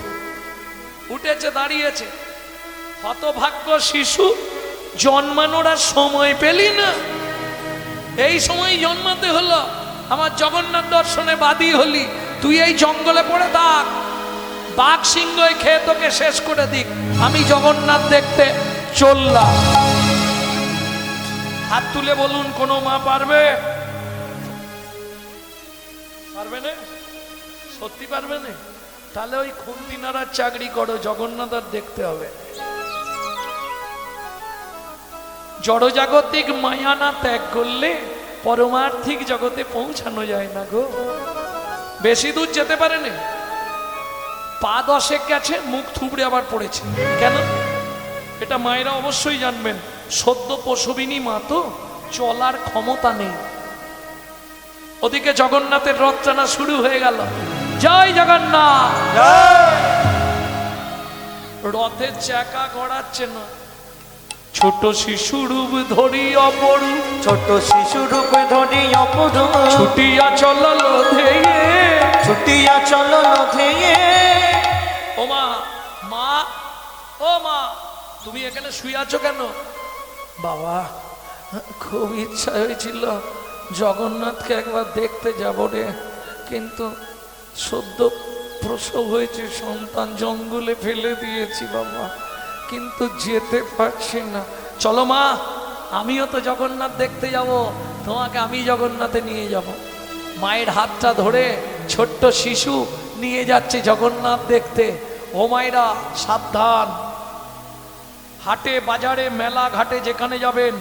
উঠেছে, দাঁড়িয়েছে, হতভাগ্য শিশু, জন্মানোর আর সময় পেলি না, এই সময় জন্মাতে হলো। আমার জগন্নাথ দর্শনে বাদী হলি, তুই এই জঙ্গলে পড়ে থাক, বাঘ সিংহই খেয়ে তোকে শেষ করে দিক, আমি জগন্নাথ দেখতে চললাম। হাত তুলে বলুন, কোনো মা পারবে? পারবে না? সত্যি পারবে না? তাহলে ওই খুন্তি নাড়ার চাকরি করো, জগন্নাথ আর দেখতে হবে। জড়জাগতিক মায়া না ত্যাগ করলে পরমার্থিক জগতে পৌঁছানো যায় না গো। বেশি দূর যেতে পারে না, পা 10 গেছে, মুখ থুবড়ে আবার পড়েছে। কেন? এটা মায়েরা অবশ্যই জানবেন, সদ্য প্রসবিনী মা তো, চলার ক্ষমতা নেই। ওদিকে জগন্নাথের রথ টানা শুরু হয়ে গেল। জয় জগন্নাথ। রথের চাকা গড়াচ্ছে না, ছোট শিশু রূপ ধরি অপরূপ, ছোট শিশু রূপ ধরি অপরূপ, ছুটিয়া চলল ধেয়ে, ছুটিয়া চলল ধেয়ে। ও মা, মা, ও মা, তুমি এখানে শুয়ে আছো কেন? বাবা, খুব ইচ্ছা হয়েছিল জগন্নাথকে একবার দেখতে যাব রে, কিন্তু সদ্য প্রসব হয়েছে সন্তান, জঙ্গলে ফেলে দিয়েছি বাবা, কিন্তু যেতে পারছি না। চলো মা, আমিও তো জগন্নাথ দেখতে যাব, তোমাকে আমি জগন্নাথে নিয়ে যাব। মায়ের হাতটা ধরে ছোট্ট শিশু নিয়ে যাচ্ছে জগন্নাথ দেখতে। ও মায়েরা সাবধান, হাটে বাজারে মেলা ঘাটে যেখানে যাবেন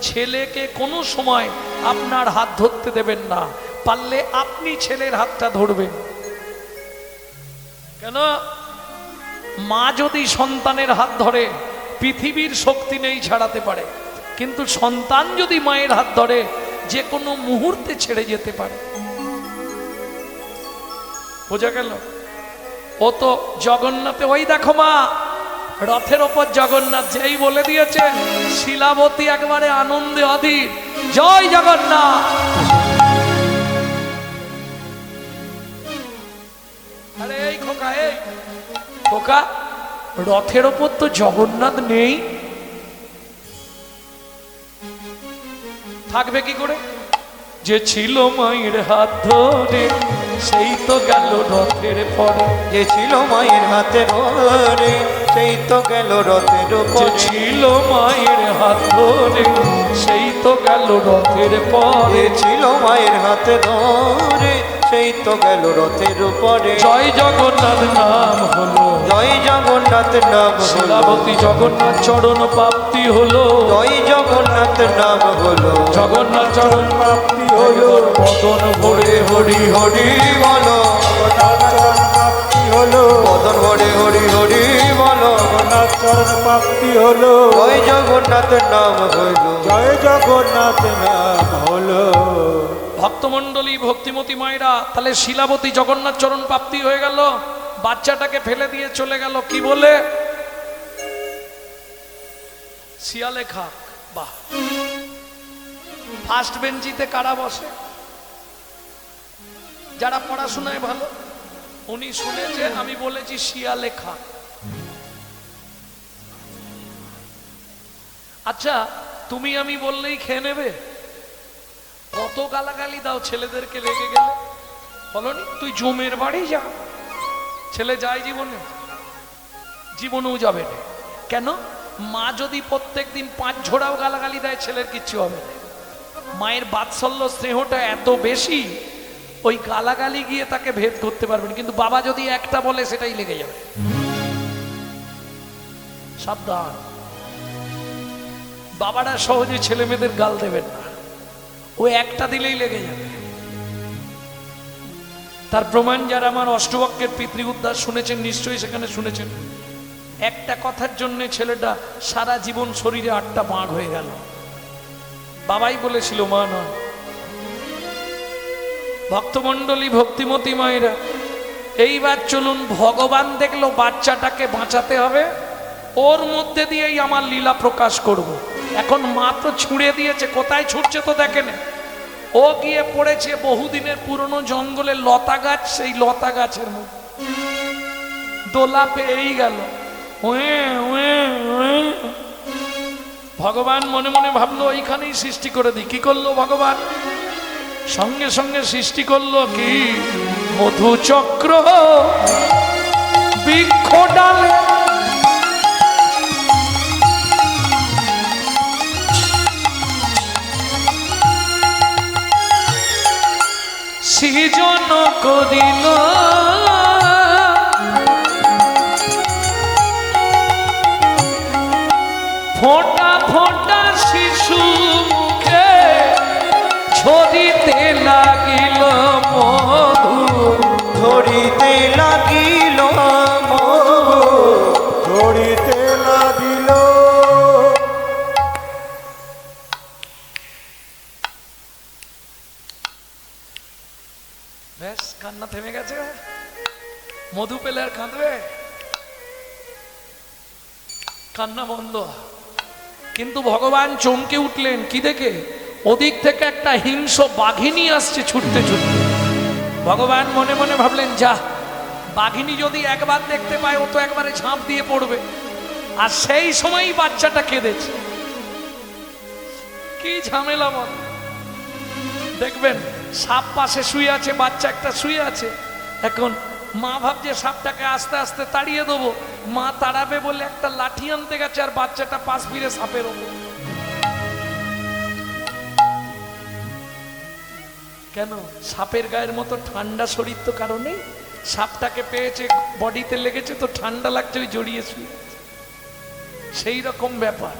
ছেলেকে কোনো সময় আপনার হাত ধরতে দেবেন না, পারলে আপনি ছেলের হাতটা ধরবেন। কেন? মা যদি সন্তানের হাত ধরে পৃথিবীর শক্তি নেই ছাড়াতে পারে, কিন্তু সন্তান যদি মায়ের হাত ধরে যে কোনো মুহূর্তে ছেড়ে যেতে পারে। বোঝা গেল? ও তো জগন্নাথে, ওই দেখো মা রথের ওপর জগন্নাথ, যেই বলে দিয়েছে শিলাবতী একবারে আনন্দে অধীর, জয় জগন্নাথ। আরে এই খোকা, এই খোকা, রথের ওপর তো জগন্নাথ নেই, থাকবে কি করে? যে ছিল মায়ের হাত ধরে সেই তো গেল রথের পরে, যে ছিল মায়ের হাতে ধরে সেই তো গেল রথের যে উপরে, ছিল মায়ের হাত ধরে সেই তো গেল রথের পরে, যে ছিল মায়ের হাতে ধরে সেই তো গেল রথের উপরে। জয় জগন্নাথ নাম হলো, জয় জগন্নাথ নাম হলো, শিলাবতী জগন্নাথ চরণ প্রাপ্তি হলো, জয় জগন্নাথ নাম হলো, জগন্নাথ চরণ প্রাপ্তি হলো, বদন ভরে হরি হরি বলো, বদন ভরে হরি হরি বলো, চরণ প্রাপ্তি হলো, জয় জগন্নাথ নাম হলো, জয় জগন্নাথ নাম হলো। ভক্তমণ্ডলী, ভক্তিমতী মায়েরা, তাহলে শিলাবতী জগন্নাথ চরণ প্রাপ্তি হয়ে গেল, বাচ্চাটাকে ফেলে দিয়ে চলে গেল কি বলে? শিয়ালে খাক। বাহ! ফার্স্ট বেঞ্চিতে কারা বসে? যারা পড়াশোনায় ভালো। উনি শুনেছে আমি বলেছি শিয়ালে খাক। আচ্ছা, তুমি আমি বললেই খেয়ে নেবে? কত গালাগালি দাও ছেলেদেরকে রেগে গেলে, বলনি? তুই জমের বাড়ি যা। ছেলে যায় জীবনে? জীবনেও যাবে না। কেন? মা যদি প্রত্যেক দিন 5 ঝোড়াও গালাগালি দেয় ছেলের কিচ্ছু হবে না। মায়ের বাৎসল্য স্নেহটা এত বেশি, ওই গালাগালি গিয়ে তাকে ভেদ করতে পারবেন, কিন্তু বাবা যদি একটা বলে সেটাই লেগে যাবে। সাবধান, বাবারা সহজে ছেলে মেয়েদের গাল দেবেন না, ও একটা দিলেই লেগে যাবে। তার প্রমাণ যারা আমার অষ্টবক্রের পিতৃ উদ্ধার শুনেছেন, নিশ্চয়ই সেখানে শুনেছেন একটা কথার জন্য ছেলেটা সারা জীবন শরীরে 8টা বাঁক হয়ে গেল। বাবাই বলেছিল, মা নয়। ভক্তমণ্ডলী, ভক্তিমতী মায়েরা, এইবার চলুন, ভগবান দেখলো বাচ্চাটাকে বাঁচাতে হবে, ওর মধ্যে দিয়েই আমার লীলা প্রকাশ করব। এখন মা তো ছুঁড়ে দিয়েছে, কোথায় ছুটছে তো দেখেন, ও গিয়ে পড়েছে বহুদিনের পুরনো জঙ্গলের লতা গাছ, সেই লতা গাছের মধ্যে দোলা পেয়েই গেল। ভগবান মনে মনে ভাবলো এইখানেই সৃষ্টি করে দিই। কি করলো ভগবান? সঙ্গে সঙ্গে সৃষ্টি করলো কি? মধুচক্র বৃক্ষ ডালে সৃজন করিল, ফোঁটা ফোঁটা শিশু মুখে ঝরিতে লাগিল মধু, ধরিতে লাগিল মধু, ধরিতে লাগিল। ব্যাস, কান্না থেমে গেছে। মধু পেলে আর কাঁদবে? কান্না বন্ধ। কিন্তু ভগবান চমকে উঠলেন কি দেখে? ওদিক থেকে একটা হিংস্র বাঘিনী আসছে ছুটতে ছুটতে। ভগবান মনে মনে ভাবলেন, যা, বাঘিনী যদি একবার দেখতে পায় ও তো একবারে ঝাঁপ দিয়ে পড়বে। আর সেই সময়ই বাচ্চাটা কেঁদেছে। কি ঝামেলা বল! দেখবেন সাপ পাশে শুয়ে আছে, বাচ্চা একটা শুয়ে আছে। এখন মা ভাবছে সাপটাকে আস্তে আস্তে তাড়িয়ে দেবো, মা তাড়াবে বলে একটা লাঠি আনতে গেছে, আর বাচ্চাটা পাশ ফিরে সাপের ওপর। কেন? সাপের গায়ের মতো ঠান্ডা শরীর তো কারণে, সাপটাকে পেয়েছে, বডিতে লেগেছে তো ঠান্ডা লাগছে, ওই জড়িয়ে শুয়ে। সেই রকম ব্যাপার।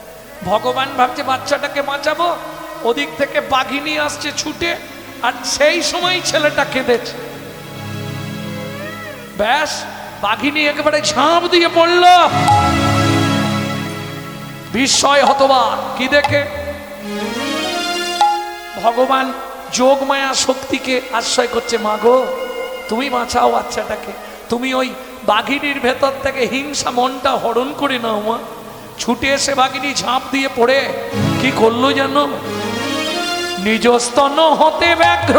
ভগবান ভাবছে বাচ্চাটাকে বাঁচাবো, ওদিক থেকে বাঘিনী আসছে ছুটে, আর সেই সময় ছেলেটা কেঁদেছে। ব্যাস, বাঘিনী একেবারে ঝাঁপ দিয়ে পড়ল। বিস্ময় হতবাক, কি দেখে? ভগবান যোগমায়া শক্তিকে আশ্রয় করছে, মা গো তুমি বাঁচাও বাচ্চাটাকে, তুমি ওই বাঘিনীর ভেতর থেকে হিংসা মনটা হরণ করে নাও মা। ছুটে এসে বাঘিনী ঝাঁপ দিয়ে পড়ে কি করলো জানো? নিজ স্তন হতে ব্যাঘ্র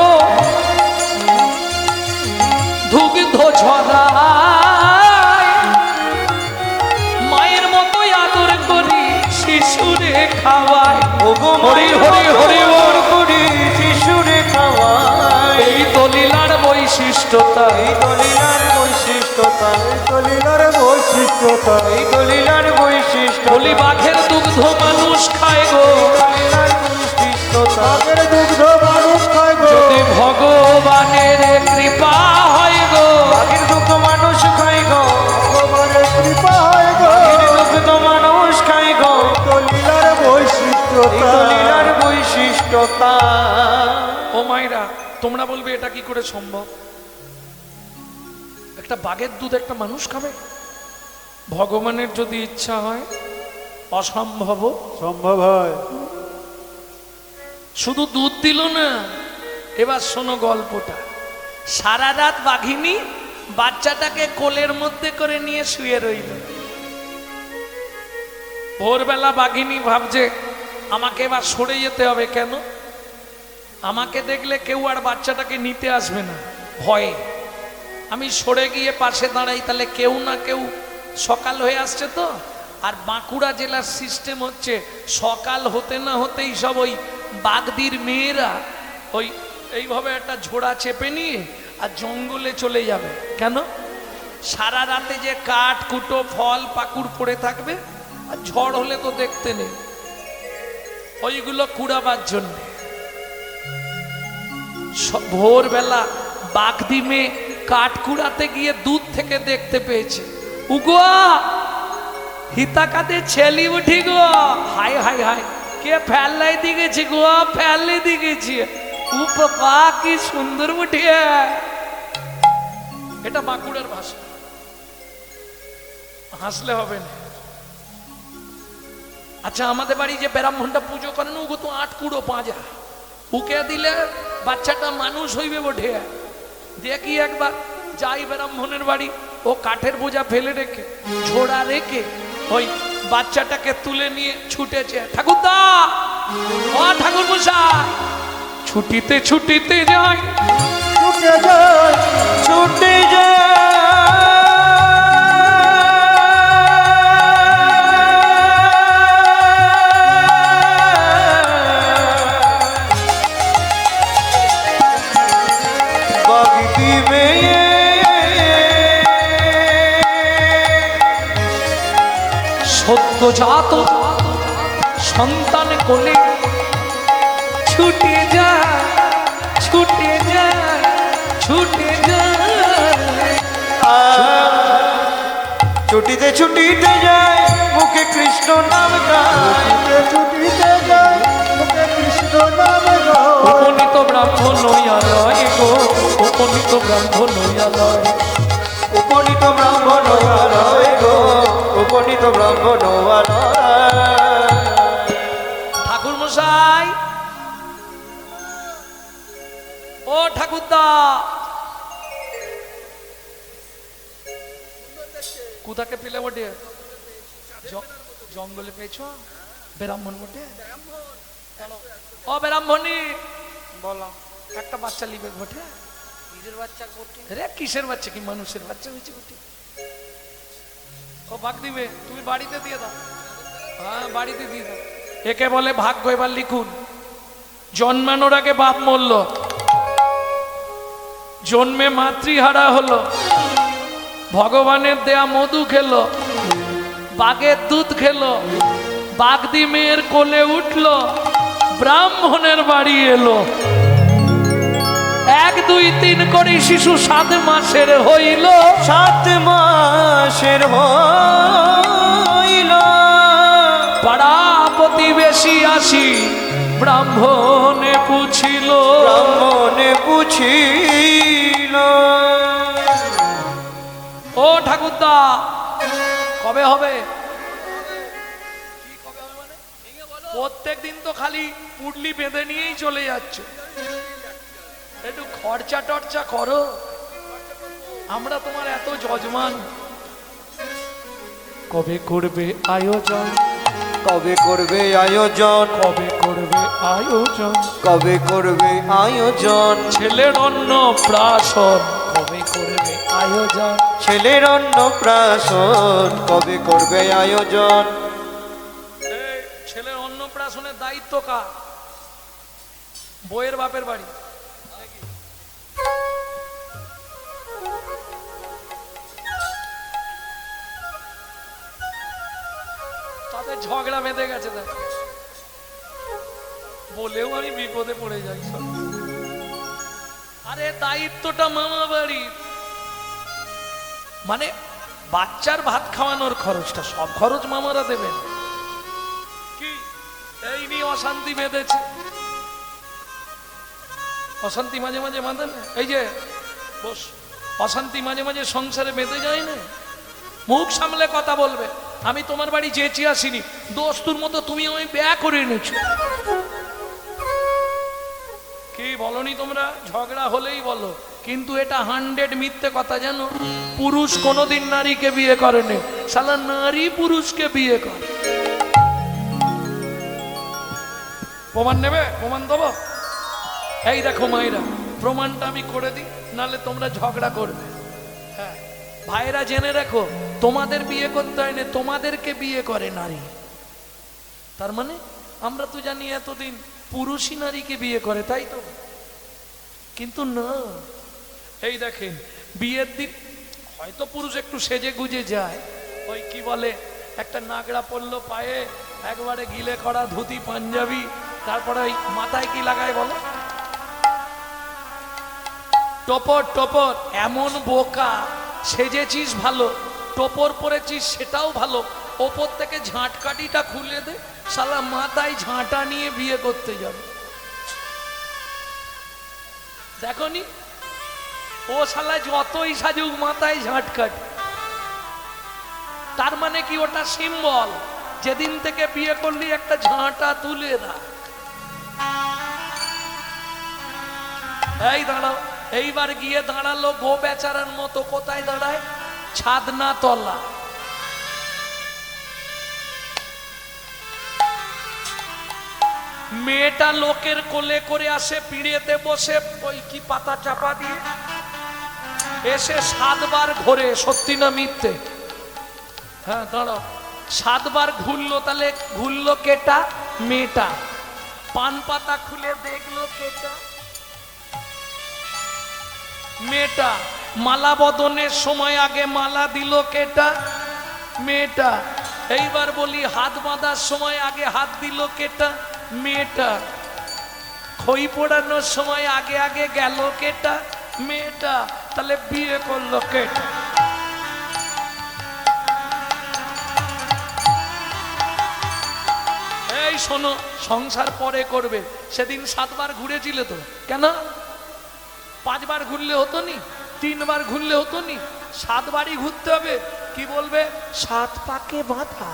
দুগ্ধ ঝরায়, মায়ের মতো আদর করি শিশুরে খাওয়ায়। ওগো হরি হরি হরি বল করি শিশুরে খাওয়ায়। এই দলিলার বৈশিষ্ট্যতা, এই দলিলার বৈশিষ্ট্যতা, এই দলিলার বৈশিষ্ট্যতা, এই দলিলার বৈশিষ্ট্য, বলি বাঘের দুগ্ধ মানুষ খায় গো, দলিলার বৈশিষ্ট্যতা। বাঘের দুগ্ধ মানুষ খায় গো, যদি ভগবানের কৃপা হয় গো। বাঘের দুগ্ধ মানুষ খায় গো, ভগবানের কৃপা হয় গো। বাঘের দুগ্ধ মানুষ খায় গো, দলিলার এই বৈশিষ্ট্যতা, দলিলার বৈশিষ্ট্যতা। ও মাইরা, তোমরা বলবে এটা কি করে সম্ভব? একটা বাঘের দুধ একটা মানুষ খাবে? ভগবানের যদি ইচ্ছা হয় অসম্ভব সম্ভব হয়। শুধু দুধ দিল না, এবার শোনো গল্পটা। সারা রাত বাঘিনী বাচ্চাটাকে কোলের মধ্যে করে নিয়ে শুয়ে রইল। ভোরবেলা বাঘিনী ভাবছে আমাকে এবার সরে যেতে হবে। কেন? আমাকে দেখলে কেউ আর বাচ্চাটাকে নিতে আসবে না ভয়ে। আমি সরে গিয়ে পাশে দাঁড়াই, তাহলে কেউ না কেউ, সকাল হয়ে আসছে তো। আর বাঁকুড়া জেলার সিস্টেম হচ্ছে সকাল হতে না হতেই সব ওই বাগদির মেয়েরা ওই এইভাবে একটা ঝোড়া চেপে নিয়ে আর জঙ্গলে চলে যাবে। কেন? সারা রাতে যে কাঠ কুটো ফল পাকুড় পড়ে থাকবে, আর ঝড় হলে তো দেখতে নেই, ওইগুলো কুড়াবার জন্যে। ভোরবেলা বাগদি মেয়ে কাঠ কুড়াতে গিয়ে দূর থেকে দেখতে পেয়েছে, উগোয়া হিতা কাতে ছেলি উঠি গো, হাই হাই হাই কে ফেললাই দিগেছি গো, ফেললে দিগেছি, উপপা কি সুন্দর উঠিয়ে। এটা বাঁকুড়ার ভাষা, হাসলে হবে না। আচ্ছা, আমাদের বাড়ি যে ব্রাহ্মণটা পুজো করেন, উগো তো 8 কুড়ো পাঁজা, উকে দিলে বাচ্চাটা মানুষ হইবে বটে। দেখি একবার যাই ব্রাহ্মণের বাড়ি, ও কাঠের বোঝা ফেলে রেখে ঝোড়া রেখে ওই বাচ্চাটাকে তুলে নিয়ে ছুটেছে। ঠাকুরদা, ও ঠাকুর মশাই, ছুটিতে ছুটিতে যাই, ছুটে যায়, ছুটে যায়, বাগদি মেয়ে সদ্যজাত সন্তান কোলে ছুটে যায়, ছুটে যায়, ছুটে যায়। ছুটিতে ছুটিতে যায়, মুখে কৃষ্ণ নাম গায়। ছুটে ছুটিতে যায়, মুখে কৃষ্ণ নাম গায়। উপনীত ব্রাহ্মণ নৈয়ালয় গো, উপনীত ব্রাহ্মণ নৈয়ালয়। উপনীত ব্রাহ্মণ আলয় গো, উপনীত ব্রাহ্মণ আলয়। ঠাকুর মশাই, ও ঠাকুরদা, কোথাকে পেলে বটে? জঙ্গলে পেয়েছ? ব্রাহ্মণ বটে? ও ব্রাহ্মণী, বলো একটা বাচ্চা লিবে বটে? কিসের বাচ্চা বটে রে? কিসের বাচ্চা? কি মানুষের বাচ্চা হয়েছে বটে? ও ভাগ দিবে, তুমি বাড়িতে দিয়ে দাও। হ্যাঁ, বাড়িতে দিয়ে দাও। একে বলে ভাগ্য। এবার লিখুন, জন্মানোর আগে বাপ মরল, জন্মে মাতৃহারা হলো, ভগবানের দেয়া মধু খেলো, বাঘের দুধ খেলো, বাগদি মেয়ের কোলে উঠলো, ব্রাহ্মণের বাড়ি এলো। 1 2 3 করে শিশু 7 মাসের হইল, 7 মাসের হইল। পাড়াপতি ব্রাহ্মণে পুছিল ব্রাহ্মণে পুছিল ও ঠাকুরদা কবে হবে? প্রত্যেক দিন তো খালি পুডলি বেঁধে নিয়েই চলে যাচ্ছে, একটু খরচা টরচা করো, আমরা তোমার এত যজমান। কবে করবে আয়োজন? কবে করবে আয়োজন? কবে করবে আয়োজন? কবে করবে আয়োজন? ছেলের অন্নপ্রাশন কবে করবে আয়োজন? ছেলের অন্নপ্রাশন কবে করবে আয়োজন? এই ছেলের অন্নপ্রাশনের দায়িত্ব কার? বইয়ের বাপের বাড়ি। তাদের ঝগড়া বেঁধে গেছে, দেখ বলেও আমি বিপদে পড়ে যাই সব। আরে দায়িত্বটা মামা বাড়ির, মানে বাচ্চার ভাত খাওয়ানোর খরচটা সব খরচ মামারা দেবেন। কি এই নিয়ে অশান্তি বেঁধেছে, অশান্তি মাঝে মাঝে বাঁধে না, এই যে বস, অশান্তি মাঝে মাঝে সংসারে বেঁধে যায় না। মুখ সামলে কথা বলবে। আমি তোমার বাড়ি যেচে আসিনি, দোস্তুর মতো তুমি আমি ব্যয় করে এনেছো। কি বলনি তোমরা? ঝগড়া হলেই বলো, কিন্তু এটা 100 মিথ্যে কথা জানো। পুরুষ কোনোদিন নারীকে বিয়ে করেনি, শালা নারী পুরুষকে বিয়ে করে। প্রমাণ নেবে? প্রমাণ দেবো? এই দেখো মায়েরা, প্রমাণটা আমি করে দিই, নালে তোমরা ঝগড়া করবে। হ্যাঁ ভাইরা জেনে রাখো, তোমাদের বিয়ে করতে হয় না, তোমাদেরকে বিয়ে করে নারী। তার মানে আমরা তো জানি এতদিন পুরুষই নারীকে বিয়ে করে, তাই তো? কিন্তু না, এই দেখেন বিয়ের দিন হয়তো পুরুষ একটু সেজে গুজে যায়, ওই কি বলে একটা নাগড়া পরলো পায়ে, একবারে গিলে করা ধুতি পাঞ্জাবি, তারপরে ওই মাথায় কি লাগায় বলো? টপর টপর। এমন বোকা, সেজেছিস ভালো, টপর পরেছিস সেটাও ভালো, ওপর থেকে ঝাঁটকাঠিটা খুলে দে, শালা মাথায় ঝাঁটা নিয়ে বিয়ে করতে যাবে। দেখনি ও শালা যতই সাজুক মাথায় ঝাঁটকাঠি। তার মানে কি ওটা সিম্বল, যেদিন থেকে বিয়ে করলি একটা ঝাঁটা তুলে দাও। এই দাঁড়াও, এইবার গিয়ে দাঁড়ালো গো বেচারার মতো, কোথায় দাঁড়ায়? ছাদনা তলা। মেয়েটা লোকের কোলে করে আসে, পিড়িয়েতে বসে ওই কি পাতা চাপা দিয়ে এসে 7 বার ঘোরে। সত্যি না মিথ্যে? হ্যাঁ দাঁড়াও, 7 বার ঘুরলো, তাহলে ঘুরলো কেটা? মেয়েটা। পান পাতা খুলে দেখলো কেটা? মেয়েটা। মালা বদনের সময় আগে মালা দিল কেটা? মেয়েটা। এইবার বলি হাত বাঁধার সময় আগে হাত দিল কেটা? মেয়েটা। খই পোড়ানোর সময় আগে আগে গেল কেটা? মেয়েটা। তাহলে বিয়ে করলো কেটা? এই শোনো, সংসার পরে করবে, সেদিন 7 বার ঘুরেছিলে তো, কেন 5 বার ঘুরলে হতো নি? 3 বার ঘুরলে হতো নি? 7 বারই ঘুরতে হবে। কি বলবে? 7 পাকে বাঁধা।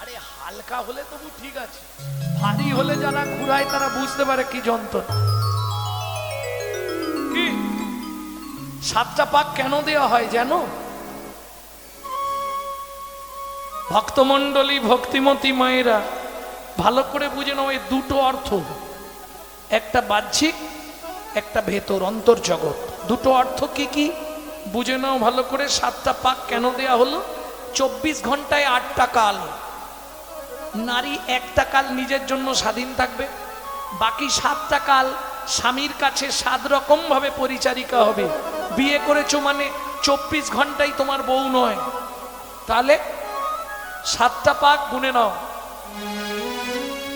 আরে হালকা হলে তবু ঠিক আছে, ভারী হলে যারা ঘুরায় তারা বুঝতে পারে কি যন্ত্রণা। কি 7টা পাক কেন দেওয়া হয় জানো? ভক্তমণ্ডলী, ভক্তিমতী মায়েরা ভালো করে বুঝে নাও, এই দুটো অর্থ, একটা বাহ্যিক, একটা ভেতর অন্তর্জগৎ। দুটো অর্থ কি কি বুঝে নাও ভালো করে। 7টা পাক কেন দেয়া হলো? 24 ঘন্টায় 8টা কাল। নারী একটা কাল নিজের জন্য স্বাধীন থাকবে, বাকি 7টা কাল স্বামীর কাছে 7 রকম ভাবে পরিচারিকা হবে। বিয়ে করেছো মানে 24 ঘন্টাই তোমার বউ নয়। তাহলে 7টা পাক গুনে নাও।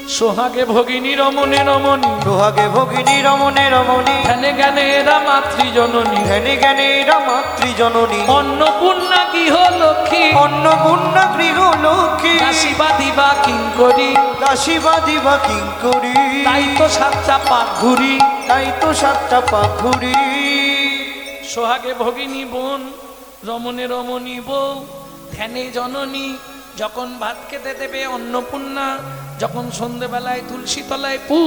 সোহাগে ভগিনী রমণে রমণী, সোহাগে ভগিনী রমণে রমণী, ধ্যানে জ্ঞানে এরা মাতৃজননী, ধ্যানে জ্ঞানে এরা মাতৃজননী, অন্নপূর্ণা গৃহ লক্ষ্মী, অন্নপূর্ণা গৃহ লক্ষ্মী, দাসীবা দিবা কিঙ্করী, দাসীবা দিবা কিঙ্করী, তাই তো সাতটা পাক ঘুরি। তাই তো সাতটা পাখুরি। সোহাগে ভগিনী বোন, রমণে রমণী বউ, ধ্যানে জননী, যখন ভাত খেতে দেবে অন্নপূর্ণা, যখন সন্ধেবেলায় তুলসী তলায় পু,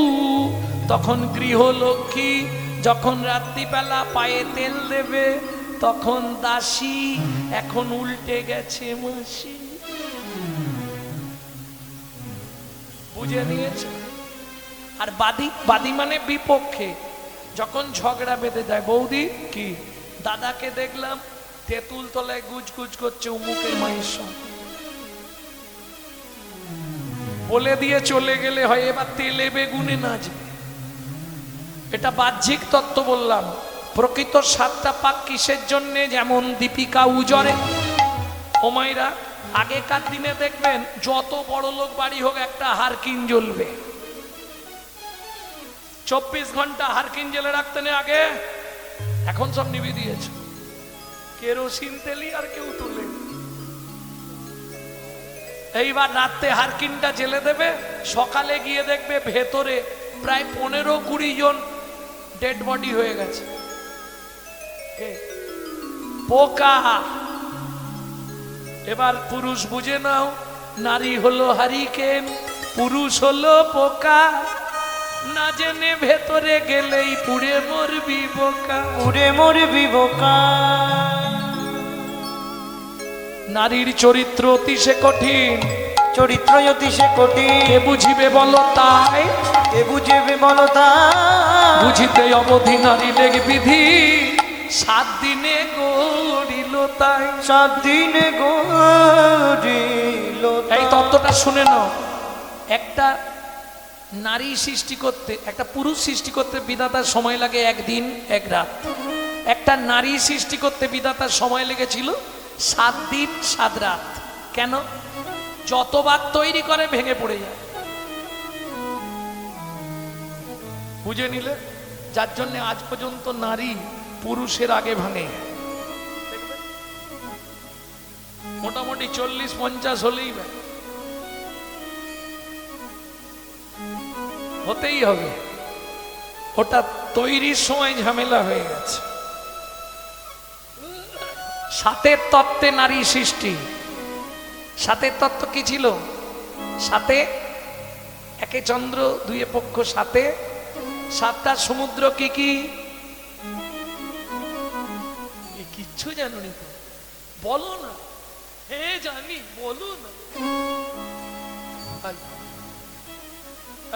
তখন গৃহলক্ষ্মী, যখন রাত্রিবেলা পায়ে তেল দেবে তখন দাসী, এখন উল্টে গেছে মাসি। বুঝে নিয়েছে? আর বাদী, বাদী মানে বিপক্ষে, যখন ঝগড়া বেঁধে যায়, বৌদি কি দাদাকে দেখলাম তেঁতুল তলায় গুজগুজ করছে উমুকের মায়ের সঙ্গে, বলে দিয়ে চলে গেলে হয় এবার তেলে বেগুনে নাচবে। এটা বাহ্যিক তত্ত্ব বললাম। প্রকৃত সাতটা পাক কিসের জন্যে? যেমন দীপিকা উজরে। ও মাইরা, আগেকার দিনে দেখবেন যত বড় লোক বাড়ি হোক একটা হারকিন জ্বলবে। 24 ঘন্টা হারকিন জ্বেলে রাখতেন আগে, এখন সব নিভে দিয়েছে কেরোসিন তেলই, আর কেউ তুলে। এইবার রাতে হারকিনটা জেলে দেবে, সকালে গিয়ে দেখবে ভেতরে প্রায় 15-20 জন ডেড বডি হয়ে গেছে। পোকা। এবার পুরুষ বুঝে নাও, নারী হলো হারিকেন, পুরুষ হলো পোকা, না জেনে ভেতরে গেলেই পুড়ে মরবি বোকা, পুড়ে মরবি বোকা। নারীর চরিত্র অতি সে কঠিন, চরিত্র অতি সে কঠিন, কে বুঝিবে বলো তাই, কে বুঝিবে বলো তাই, বুঝিতে অবধি নারী লেগ বিধি, 7 দিনে গড়িল তাই। 7 দিনে গড়িল তাই। এই তত্ত্বটা শুনে নাও। একটা নারী সৃষ্টি করতে, একটা পুরুষ সৃষ্টি করতে বিধাতার সময় লাগে 1 দিন 1 রাত। একটা নারী সৃষ্টি করতে বিধাতার সময় লেগেছিল 7 দিন 7 রাত। কেন? যতবার তৈরি করে ভেঙে পড়ে যায়। বুঝে নিলে? যার জন্য আজ পর্যন্ত নারী পুরুষের আগে ভাঙে। মোটামুটি 40-50 হলেই হতেই হবে। ওটা তৈরির সময় ঝামেলা হয়ে গেছে। 7 তত্ত্বে নারী সৃষ্টি। 7 তত্ত্ব কি ছিল? 7 একে চন্দ্র, 2 পক্ষ, 7টা সমুদ্র কি কি? কিচ্ছু জানো নি তো? বলো না। হ্যাঁ জানি, বলো না।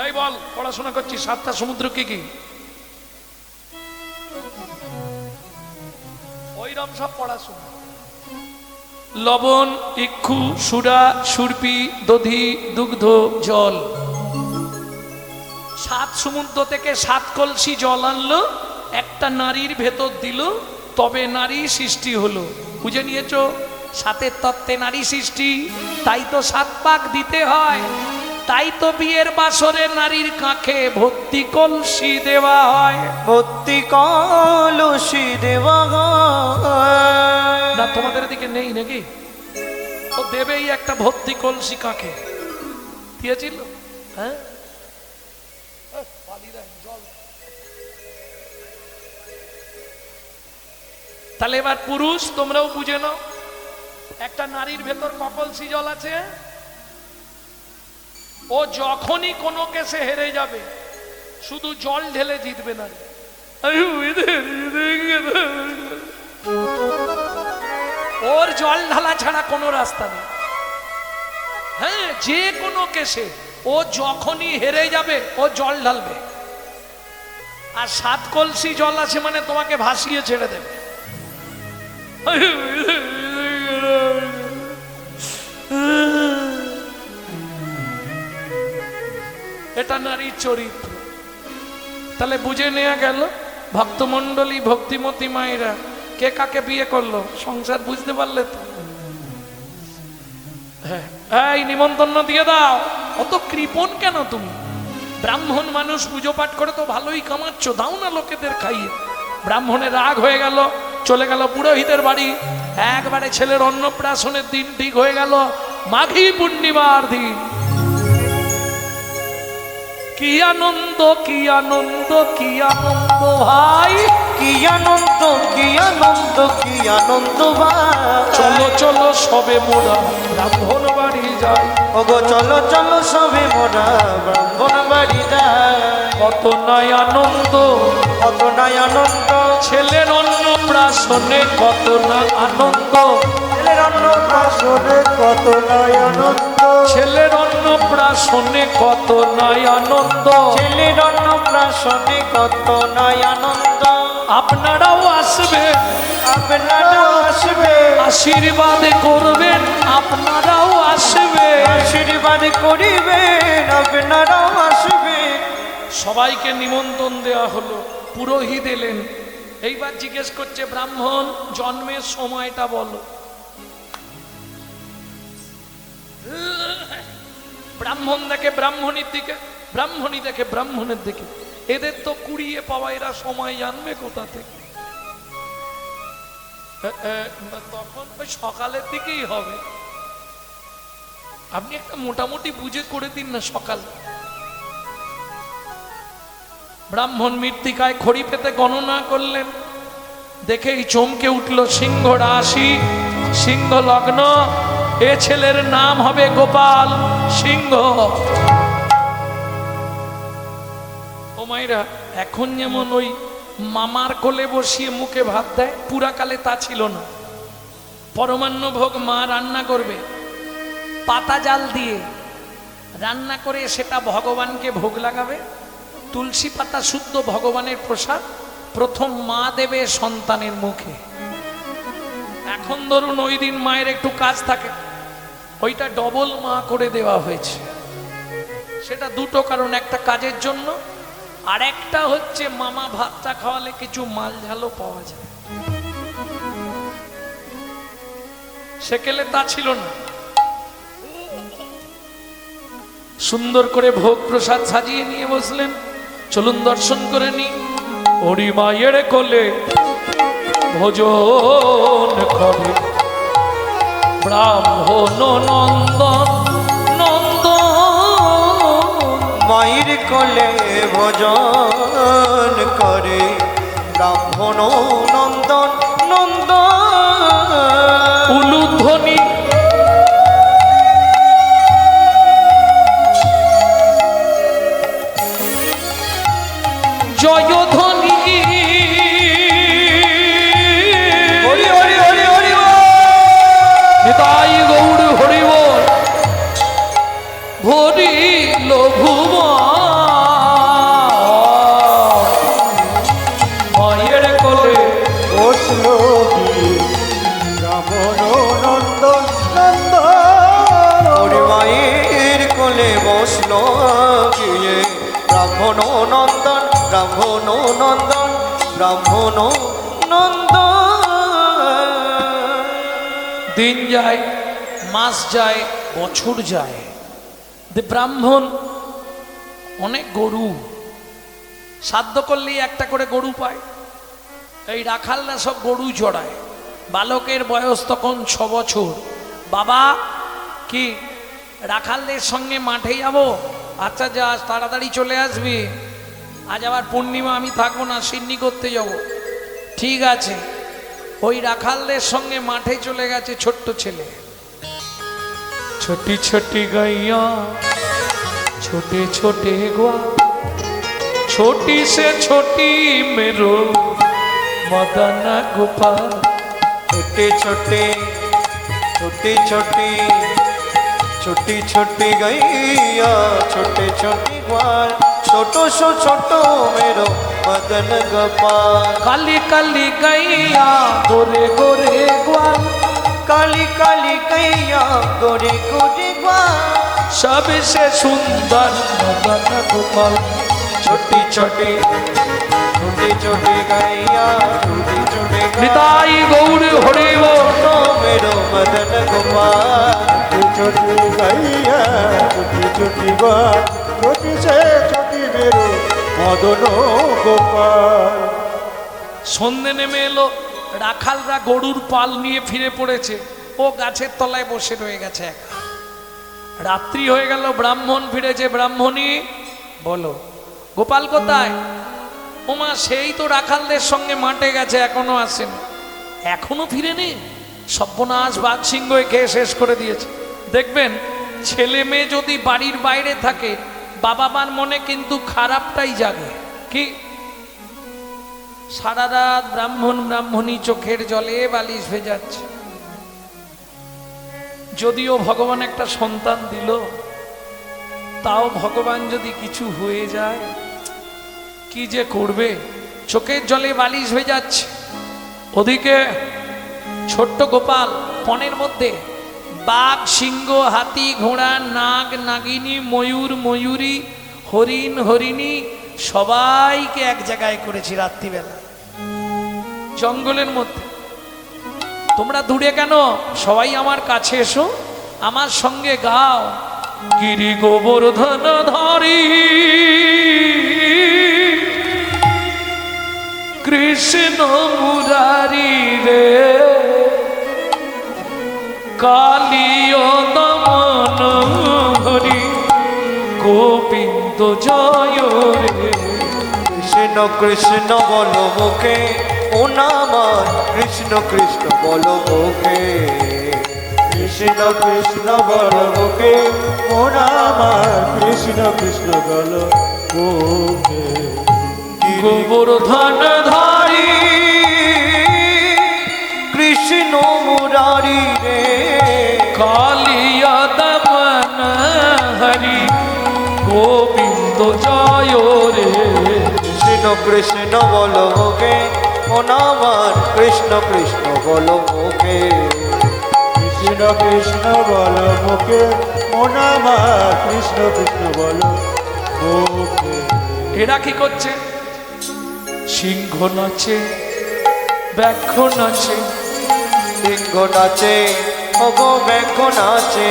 এই বল, পড়াশোনা করছি, 7টা সমুদ্র কি কি? ওইরকম সব পড়াশোনা। লবণ, ইক্ষু, সুরা, সুরপি, দধি, দুগ্ধ, জল। 7 সমুদ্র থেকে 7 কলসি জল আনলো, একটা নারীর ভেতর দিল, তবে নারী সৃষ্টি হলো। বুঝে নিয়েছো? 7 তত্ত্বে নারী সৃষ্টি। তাই তো 7 পাক দিতে হয়। তাই তো বিয়ের বাসরে নারীর কাঁখে ভর্তি কলসি দেওয়া হয়। ভর্তি কলসি দেওয়া হয়। না তোমাদের দিকে নেই নাকি? ও দেবেই একটা ভর্তি কলসি কাঁখে। দিয়েছিল? হ্যাঁ, তাহলে এবার পুরুষ তোমরাও বুঝে নাও, একটা নারীর ভেতর কলসি জল আছে। ও যখনই কোনো কেসে হেরে যাবে, শুধু জল ঢেলে জিতবে না। ওর জল ঢালা ছাড়া কোনো রাস্তা নেই। হ্যাঁ, যে কোনো কেসে ও যখনই হেরে যাবে ও জল ঢালবে। আর 7 কলসি জল আছে মানে তোমাকে ভাসিয়ে ছেড়ে দেবে। এটা নারীর চরিত্র। তাহলে বুঝে নেওয়া গেল, ভক্তমণ্ডলী, ভক্তিমতী মায়েরা, কে কাকে বিয়ে করলো, সংসার বুঝতে পারলে তো? হ্যাঁ, এই নিমন্ত্রণ দিয়ে দাও। অত কৃপণ কেন তুমি? ব্রাহ্মণ মানুষ পুজো পাঠ করে তো ভালোই কামাচ্ছ, দাও না লোকেদের খাইয়ে। ব্রাহ্মণের রাগ হয়ে গেল, চলে গেল পুরোহিতের বাড়ি। একবারে ছেলের অন্নপ্রাশনের দিন ঠিক হয়ে গেল, মাঘী পূর্ণিমার দিন। কি আনন্দ, কি আনন্দ, কি আনন্দ ভাই, কি আনন্দ, কি আনন্দ, কি আনন্দ ভাই। চলো চলো সবে মোরা ব্রাহ্মণ বাড়ি যাই। ওগো চলো চলো সবে মোরা ব্রাহ্মণ বাড়ি যাই। কত নাই আনন্দ, কত নাই আনন্দ, ছেলের অন্নপ্রাশনে কত না আনন্দ। ছেলের অন্নপ্রাশনে কত নাই আনন্দ, ছেলের অন্নপ্রাশনে কত নাই আনন্দ। ছেলের অন্নপ্রাশনে কত নাই আনন্দ। আপনারাও আসবেন, আপনারাও আসবে, আশীর্বাদ করবেন, আপনারাও আসবেন। আশীর্বাদ করিবেন, আপনারাও আসবে। সবাইকে নিমন্ত্রণ দেওয়া হলো, পুরোহিত এলেন। এইবার জিজ্ঞেস করছে, ব্রাহ্মণ জন্মের সময়টা বলো। ব্রাহ্মণ দেখে ব্রাহ্মণীর দিকে, ব্রাহ্মণী দেখে ব্রাহ্মণের দিকে। এদের তো কুড়িয়ে পাওয়া, এরা সময় জানবে কোথা থেকে? তখন ওই সকালের দিকেই হবে। আপনি একটা মোটামুটি বুঝে করে দিন না সকাল। ব্রাহ্মণ মৃত্তিকায় খড়ি পেতে গণনা করলেন, দেখেই চমকে উঠল সিংহ রাশি, সিংহ লগ্ন। এ ছেলের নাম হবে গোপাল সিংহ। ও মাইরা, এখন যেমন ওই মামার কোলে বসিয়ে মুখে ভাত দেয়, পুরাকালে তা ছিল না। পরমান্ন ভোগ মা রান্না করবে, পাতা জাল দিয়ে রান্না করে সেটা ভগবানকে ভোগ লাগাবে। তুলসী পাতা শুদ্ধ ভগবানের প্রসাদ প্রথম মা দেবে সন্তানের মুখে। এখন ধরুন ওই দিন মায়ের একটু কাজ থাকে, ওইটা ডবল মা করে দেওয়া হয়েছে। সেটা দুটো কারণ, একটা কাজের জন্য, আর একটা হচ্ছে মামা ভাতটা খাওয়ালে কিছু মাল ঝালও পাওয়া যায়। সেকেলে তা ছিল না। সুন্দর করে ভোগ প্রসাদ সাজিয়ে নিয়ে বসলেন, চলুন দর্শন করে নি। ওরি মায়ের কোলে ভোজন করে ব্রাহ্মণ নন্দন নন্দন। মায়ের কোলে ভোজন করে ব্রাহ্মণ নন্দন নন্দন। উলুধ্বনি জয়ধ্বনি, হরি হরি হরি হরি নিতাই গৌর হরি বল। ভরিল ভুবন মায়ের কোলে বসল গিয়ে ব্রাহ্মণ নন্দন নন্দন। হরি মায়ের কোলে বসল গিয়ে ব্রাহ্মণ নন্দন, ব্রাহ্মণ নন্দন, ব্রাহ্মণ নন্দন। দিন যায়, মাস যায়, বছর যায়, ব্রাহ্মণ অনেক গরু সাধ্য করলেই একটা করে গরু পায়। এই রাখালরা সব গরু চড়ায়। বালকের বয়স তখন 6 বছর। বাবা কি রাখালদের সঙ্গে মাঠে যাব? আচ্ছা যাস, তাড়াতাড়ি চলে আসবি, আজ আবার পূর্ণিমা, আমি থাকবো না, সিন্নি করতে যাব। ঠিক আছে। ওই রাখালদের সঙ্গে মাঠে চলে গেছে ছোট্ট ছেলে। ছোটি ছোটি গাইয়া ছোটে ছোটে গোয়া, छोटी से छोटी मेरो मदन गोपाल। छोटे छोटे छोटी छोटी छोटी छोटी गैया, छोटे छोटी ग्वाल, छोटो सो छोटो मेरो मदन गोपाल। काली काली गैया गोरे गोरे ग्वाल, काली काली गैया गोरे गोरे ग्वाल, सबसे सुंदर मदन गोपाल। छोटी छोटी छोटी छोटी गैया, छोटी छोटी निताई गौर हरि बोल। मेरो मदन गोपाल। ছোটি গাইয়া ছোটি ছোটি গান ছোটি সে ছোটি মেরো মদন গোপাল। সন্ধে নেমে এলো, রাখালরা গরুর পাল নিয়ে ফিরে পড়েছে, ও গাছের তলায় বসে রয়ে গেছে একা। রাত্রি হয়ে গেল, ব্রাহ্মণ ফিরেছে। ব্রাহ্মণী বলো, গোপাল কোথায়? ওমা, সেই তো রাখালদের সঙ্গে মাঠে গেছে, এখনো আসেনি। এখনো ফিরেনি? সর্বনাশ, বাঘ সিংহ খেয়ে শেষ করে দিয়েছে। দেখবেন, ছেলে মেয়ে যদি বাড়ির বাইরে থাকে, বাবা মার মনে কিন্তু খারাপটাই জাগে। কি সারা রাত ব্রাহ্মণী চোখের জলে বালিশ ভেজাচ্ছে। যদিও ভগবান একটা সন্তান দিল, তাও ভগবান যদি কিছু হয়ে যায় কি যে করবে, চোখের জলে বালিশ ভেজাচ্ছে। ওদিকে ছোট্ট গোপাল বনের মধ্যে বাঘ, সিংহ, হাতি, ঘোড়া, নাগ, নাগিনী, ময়ূর, ময়ূরী, হরিণ, হরিণী সবাইকে এক জায়গায় করেছি রাত্রিবেলা জঙ্গলের মধ্যে। তোমরা দূরে কেন? সবাই আমার কাছে এসো, আমার সঙ্গে গাও। গিরি গোবর্ধন ধরি কৃষ্ণ মুরারি রে, কালিয় দমন হরি গোবিন্দ জয় রে। কৃষ্ণ কৃষ্ণ বলো মুখে ও নামার, কৃষ্ণ কৃষ্ণ বলো মুখে। কৃষ্ণ কৃষ্ণ বল মুখে মন আমার, কৃষ্ণ কৃষ্ণ বল মুখে। গোবর্ধন ধারি কৃষ্ণ মুরারি রে, কালিয়া দমন হরি গোবিন্দ জয় রে। কৃষ্ণ কৃষ্ণ বলো মুখে ও নামার, কৃষ্ণ কৃষ্ণ বলো মুখে। কৃষ্ণ কৃষ্ণ বল মুখে মন আমার, কৃষ্ণ কৃষ্ণ বল মুখে। এরা কি করছে? সিংহ নাচে, ব্যাঘ্র নাচে, সিংহ নাচে ওগো ব্যাঘ্র নাচে।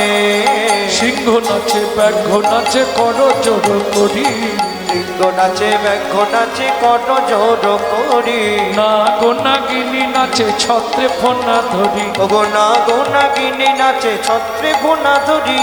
সিংহ নাচে, ব্যাঘ্র নাচে, কর জোর করি। সিংহ নাচে ব্যাঘ্র নাচে কত জোর করি। নাগ নাগিনী নাচে, ছত্রে ফোনা ধরি। ওগো নাগ নাগিনী নাচে ছত্রে ফোনা ধরি।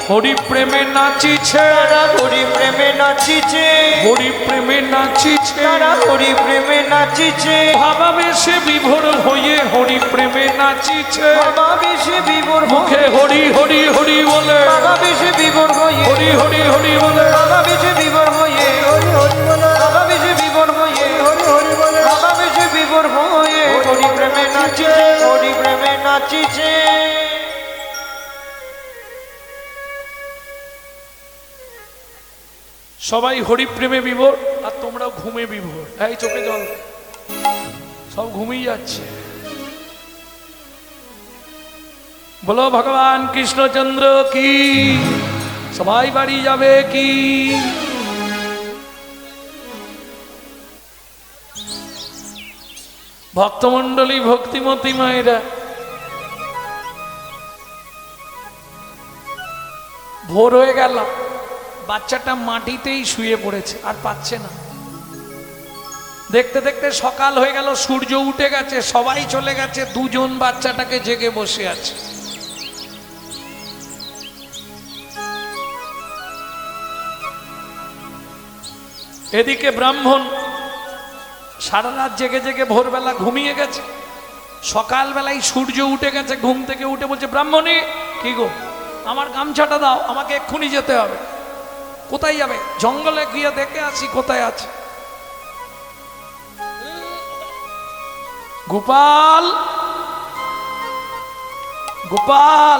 হরি প্রেমে নাচিছে, তারা হরি প্রেমে নাচিছে, হরি প্রেমে নাচিছে, তারা হরি প্রেমে নাচিছে। ভাবাবেশে বিভোর হয়ে হরি প্রেমে নাচিছে। বাবা বেশি বিভোর মুখে হরি হরি হরি বলে, বাবা বেশি বিভোর হয়ে, হরি হরি হরি বলে, বাবা বেশি বিভোর হয়ে, হরি হরি বলে, বাবা বেশি বিভোর হয়ে, হরি হরি বলে, বাবা বেশি বিভোর হয়ে হরি প্রেমে নাচিছে, হরি প্রেমে নাচিছে। সবাই হরি প্রেমে বিভোর, আর তোমরাও ঘুমে বিভোর। এই চোখে জল, সব ঘুমিয়ে যাচ্ছে। বলো ভগবান কৃষ্ণচন্দ্র কি, সবাই বাড়ি যাবে কি? ভক্তমণ্ডলী, ভক্তিমতী মায়েরা, ভোর হয়ে গেল, বাচ্চাটা মাটিতেই শুয়ে পড়েছে, আর পাচ্ছে না। দেখতে দেখতে সকাল হয়ে গেল, সূর্য উঠে গেছে, সবাই চলে গেছে, দুজন বাচ্চাটাকে জেগে বসে আছে। এদিকে ব্রাহ্মণ সারা রাত জেগে জেগে ভোরবেলা ঘুমিয়ে গেছে। সকালবেলায় সূর্য উঠে গেছে, ঘুম থেকে উঠে বলছে, ব্রাহ্মণী কি গো, আমার গামছাটা দাও, আমাকে এক্ষুনি যেতে হবে। কোথায় যাবে? জঙ্গলে গিয়ে দেখে আসি কোথায় আছে। গোপাল, গোপাল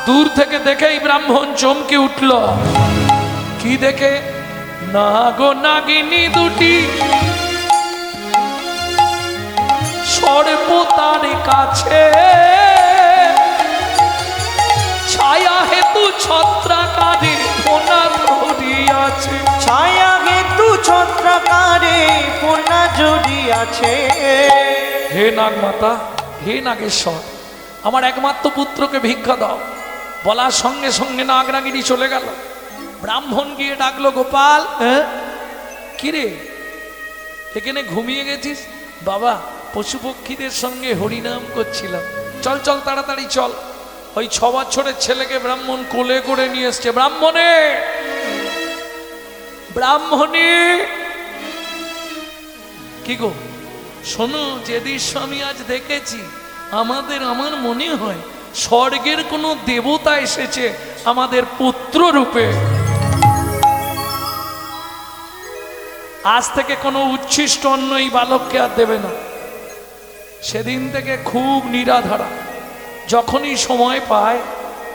দূর থেকে দেখেই ব্রাহ্মণ চমকে উঠল। কি দেখে? নাগ নাগিনী দুটি সর্বতার কাছে, ছায়া হেতু ছত্রাকারে ফোনা ধরিয়াছে। ছায়া হেতু ছত্রাকারে ফোনা জড়িয়াছে। হে নাগমাতা, হে নাগেশ্বর, আমার একমাত্র পুত্রকে ভিক্ষা দাও। বলার সঙ্গে সঙ্গে নাগরাগিনী চলে গেল। ব্রাহ্মণ গিয়ে ডাকলো, গোপাল, হ্যাঁ কিরে এখানে ঘুমিয়ে গেছিস? বাবা পশু পক্ষীদের সঙ্গে হরিনাম করছিলাম। চল চল তাড়াতাড়ি চল। ওই 6 বছরের ছেলেকে ব্রাহ্মণ কোলে করে নিয়ে এসছে। ব্রাহ্মণে ব্রাহ্মণে কি গো শোনো, যে দৃশ্য আমি আজ দেখেছি আমার মনে হয় স্বর্গের কোনো দেবতা এসেছে আমাদের পুত্র রূপে। আজ থেকে কোনো উচ্ছিষ্ট অন্ন এই বালককে আর দেবে না। সেদিন থেকে খুব নিরাধারা, যখনই সময় পায়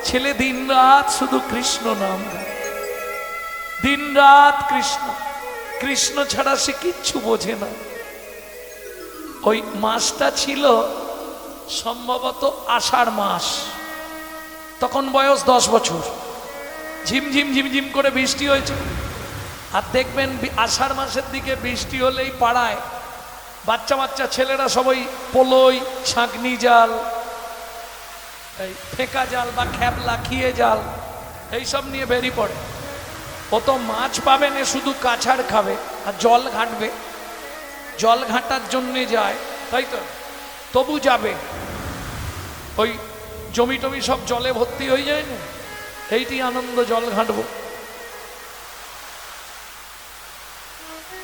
ছেলে দিন রাত শুধু কৃষ্ণ নাম গায়, দিন রাত কৃষ্ণ কৃষ্ণ ছাড়া সে কিচ্ছু বোঝে না। ওই মাসটা ছিল সম্ভবত আষাঢ় মাস, তখন বয়স 10 বছর। ঝিমঝিম ঝিমঝিম করে বৃষ্টি হয়েছে। আর দেখবেন আষাঢ় মাসের দিকে বৃষ্টি হলেই পাড়ায় বাচ্চা বাচ্চা ছেলেরা সবাই পোলই, ছাঁকনি জাল, এই ফেঁকা জাল বা খ্যাপলা, খিয়ে জাল এইসব নিয়ে বেরিয়ে পড়ে। ও তো মাছ পাবে না, শুধু কাছাড় খাবে আর জল ঘাঁটবে। জল ঘাঁটার জন্যে যায়, তাই তো, তবু যাবে। ওই জমি টমি সব জলে ভর্তি হয়ে যায় না, এইটি আনন্দ, জল ঘাঁটবো।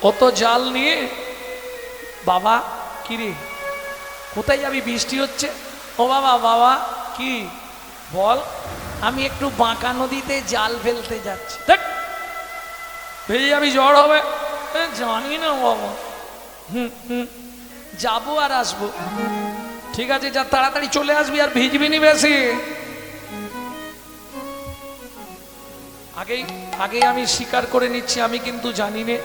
ও তো জাল নিয়ে, বাবা কিরে কোথায় যাবি, বৃষ্টি হচ্ছে? ও বাবা, বাবা কি বল? আমি একটু বাঁকা নদীতে জাল ফেলতে যাচ্ছি। দেখ ভেজে যাবি, জ্বর হবে। জানি না বাবা, যাবো আর আসবো। ঠিক আছে যা, তাড়াতাড়ি চলে আসবি, আর ভিজবি নি বেশি। আগেই আমি স্বীকার করে নিচ্ছি, আমি কিন্তু জানি না,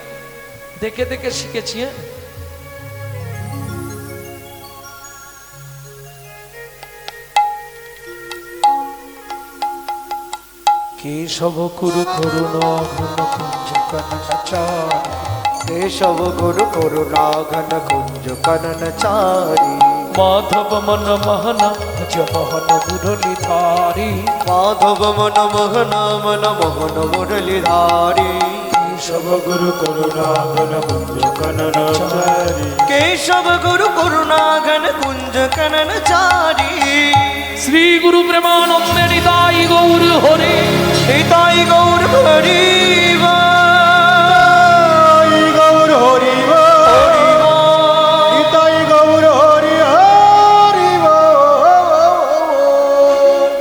দেখে দেখে শিখেছি। হ্যাঁ কেশব কুরু করুণা ঘন কুঞ্জ কননচারি, কেশব গুরু করুণা ঘন কুঞ্জ কননচারি, মাধব মন মোহন ভজ মোহন মুরলীধারি, মাধব মন মোহন মন মোহন মুরলীধারি, কেশব গুরু করুণা ঘন কুঞ্জ কননচারি, কেশব গুরু করুণা ঘন কুঞ্জ কননচারি, শ্রী গুরু প্রেমানন্দে নিতাই গৌর হরে